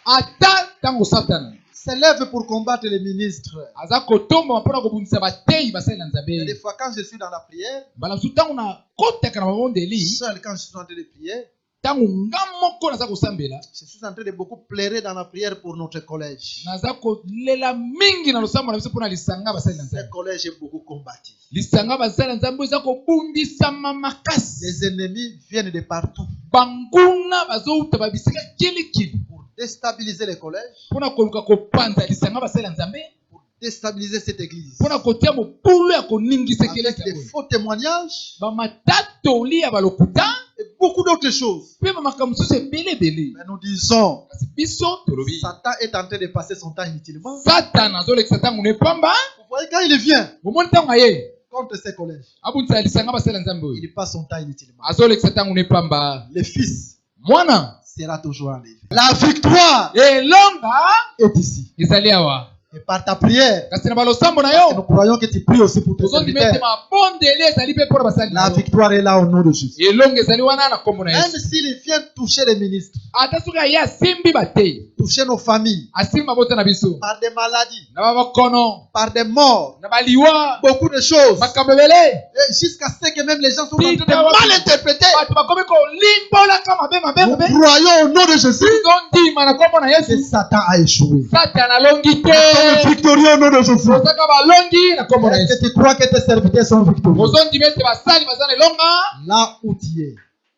Ata tango Satan. s'élève pour combattre les ministres, Aza kotomba mpona kobundisa bateyi basali na et Nzambe. des fois quand je suis dans la prière, Bala su tango na koteka na mabondeli. seul quand je suis en train de prier, Tango ngamoko naza kosambela. je suis en train de beaucoup pleurer dans la prière pour notre collège. Naza kolela mingi na losambo na biso mpona lisanga basali na Ce Nzambe. collège est beaucoup combattu. Lisanga basali na Nzambe eza kobundisama makasi. Les ennemis viennent de partout Banguna bazouta babisika kilikili pour déstabiliser les collèges, mpona koluka kopanza lisanga basali na Nzambe, pour déstabiliser cette église. mpona kotia mopulu ya koningisa Avec ekelesi des yango. faux témoignages Bamatatoli ya balokuta et beaucoup d'autres choses. mpe bamakambo mosusu ebelebele. Mais nous disons, Kasi biso tolobi Satan est en train de passer son temps inutilement. satana azolekisa ntango na epamba. Vous voyez, quand il vient Bomoni ntango aye contre ces collèges, abundisa lisanga basali na Nzambe oyo il passe son temps inutilement. azolekisa ntango na epamba. Le Fils Mwana sera toujours enlevé. La victoire elonga est ici. ezali awa. Et par ta prière, Kasi na balosambo na nous yo croyons que tu pries aussi pour tes tozondima ete serviteurs. mabondeli ezali mpe mpona basali na La yo. victoire est là au nom de Jésus. elonga ezali wana na nkombo na Même Yesu. s'il vient toucher les ministres, Ata soki aye asimbi bateyi, toucher nos familles asimbi mabota na biso par des maladies, na babakono par des morts, na baliwa beaucoup de choses, makambo ebele et jusqu'à ce que même les gens sont en train de Tita mal interpréter. bato bakomi kolimbolaka mabe Nous mabe. croyons au nom de Jésus tozondima na nkombo na que Yesu Satan a échoué. satana alongi Nous sommes te. victorieux au nom de Jésus. tozaka balongi na nkombo na Est-ce Yesu. que tu crois que tes serviteurs sont victorieux? ozondima ete basali baza na elonga. Là où tu es,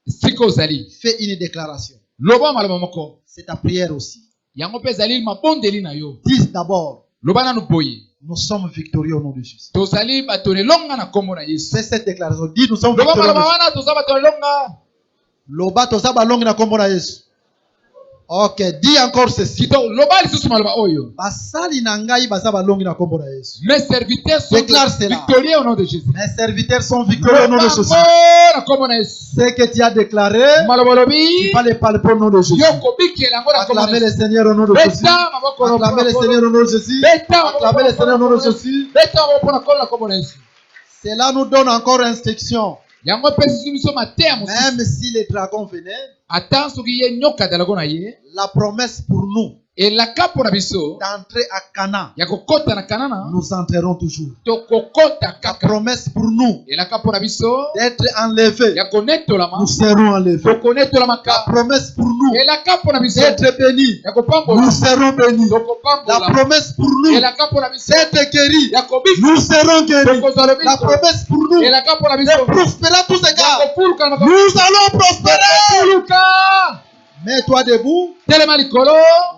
sika ozali fais une déclaration. loba maloba moko C'est ta prière aussi. yango mpe ezali mabondeli na yo. Dis d'abord, loba nanu boye nous sommes victorieux au nom de Jésus. tozali bato na elonga na nkombo na Yesu. Fais cette déclaration. Dis, nous sommes loba victorieux. maloba wana toza bato na elonga. Loba toza balongi na kombo na Yesu. Ok, dis encore ceci. Kito loba lisusu maloba oyo. Basali na ngai baza balongi na kombo na Yesu. Mes serviteurs sont Déclare cela. victorieux au nom de Jésus. Mes serviteurs sont victorieux au nom de Jésus. na nkombo na Yesu. Ce que tu as déclaré, Maloba tu lobi vas le parler au nom de Jésus. yoko bikela yango na nkombo na Acclamez le Yesu. Seigneur au nom de Jésus. Beta maboko na Acclamez le nkombo Seigneur au nom de Jésus. Beta Acclamez le Seigneur au nom de Jésus. Beta maboko na nkombo na nkombo na Yesu. Cela nous donne encore instruction. Yango mpe sisi biso mateya mosusu. Même si les dragons venaient, Ata soki ye nyoka azalaki na ye la promesse pour nous elaka mpo na biso d'entrer à Cana, ya kokɔta na kanana nous entrerons toujours. tokokɔta La kaka. promesse pour nous elaka mpo na biso d'être enlevés, ya konetolama nous serons enlevés. La tokonetolamaka. promesse pour nous elaka mpo na biso d'être bénis, ya kopambola nous serons bénis. La tokopambola. promesse pour nous elaka mpo na biso d'être guéris, ya kobika nous serons guéris. tokozwa La lobiko. promesse pour nous elaka mpo na de biso prospérer à tous ya égards. kopuluka na makambo. Nous allons prospérer. Kopuluka. Mets-toi debout. telema likolo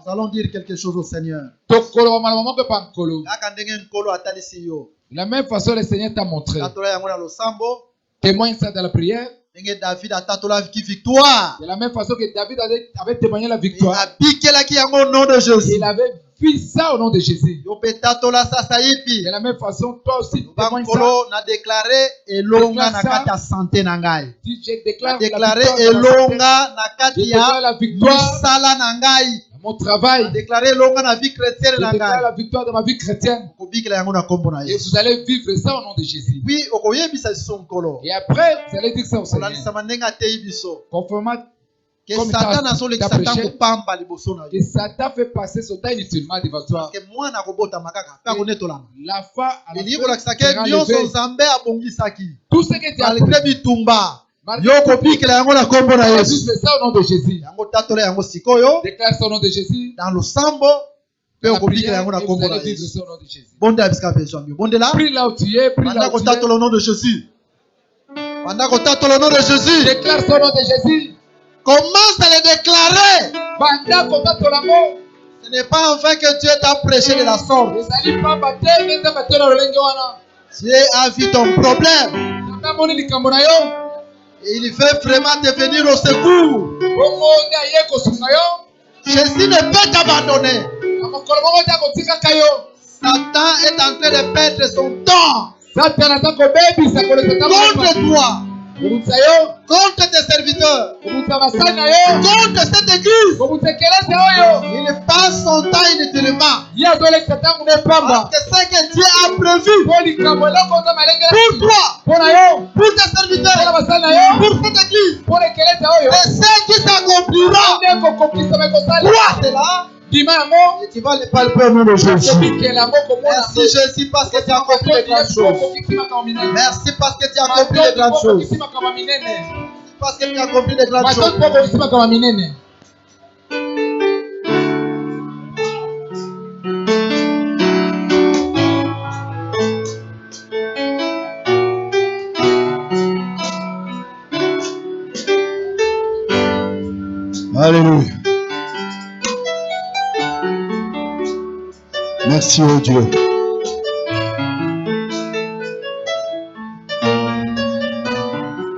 Nous allons dire quelque chose au Seigneur. tokoloba maloba moko epa nkolo. Kaka ndenge nkolo atalisi yo. De la même façon le Seigneur t'a montré. Tatola yango na losambo. Témoigne ça dans la prière. Ndenge David atatolaki victoire. De la même façon que David avait témoigné la victoire. Abikelaki yango au nom de Jésus. Il avait vu ça au nom de Jésus. Yo pe tatola sasa yipi. De la même façon, toi aussi, témoigne ça. Bankolo na déclaré elonga na Déclare ça. kati ya santé na ngai. Si je Na déclare déclaré la victoire dans la elonga na Je kati déclare ya la victoire misala na ngai. dans mon travail. Na déclaré elonga na vie Je chrétienne na déclare ngai. la victoire dans ma vie chrétienne. Okobikela yango na kombo na Et Yesu. vous allez vivre ça au nom de Jésus. Oui, okoyebisa biso nkolo. Et après, vous allez dire ça au Seigneur. Olanisama ndenge atei biso. Conformément Que Comme Satan t'as azolekisa prêché. ntango pamba liboso na que yo. Satan fait passer son temps inutilement devant toi. Parce que mwana akobotama kaka mpe akonetolama. La foi à la elingi fin kolakisa ke sera nyonso levée. nzambe abongisaki Tout ce que tu as malgré appris, bitumba malgré yo kobikela yango na kombo na Jésus, Yesu. fais ça au nom de Jésus. Yango tatola yango sikoyo Déclare ça au nom de Jésus. dans losambo mpe La okobikela prière, yango na et vous kombo na allez vivre Yesu. ça au nom de Jésus. Bonde bisika mpenza mio bondela Prie là où tu es, prie banda là où tu es. kotatola au nom de Jésus. Banda kotatola au nom de Jésus. Déclare ça au nom de Jésus. Commence à le déclarer. Banda kotatolango. Ce n'est pas en vain que Dieu t'a prêché de la sorte. Dieu a vu ton problème. Et il veut vraiment te venir au secours. Jésus ne peut t'abandonner. Satan est en train de perdre son temps contre toi, contre tes serviteurs, contre cette église. Il passe son temps inutilement. Parce que c'est que Dieu a prévu pour toi, pour tes serviteurs, pour cette église. Et c'est qui s'accomplira. Crois cela. Et tu vas le palper au nom de Jésus. Merci Jésus parce que tu as accompli de grandes choses. Merci parce que tu as accompli de grandes choses. Parce que tu as accompli de grandes choses. Alléluia. Merci au Dieu.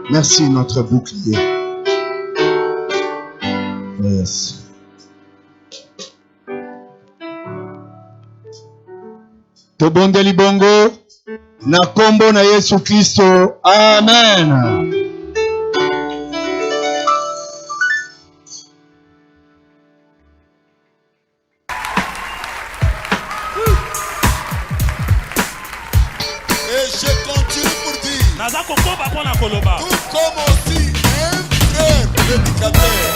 Merci notre bouclier. Yes. Tobondeli bongo na kombo na Yesu Kristo. Amen. Tout comme aussi un frère prédicateur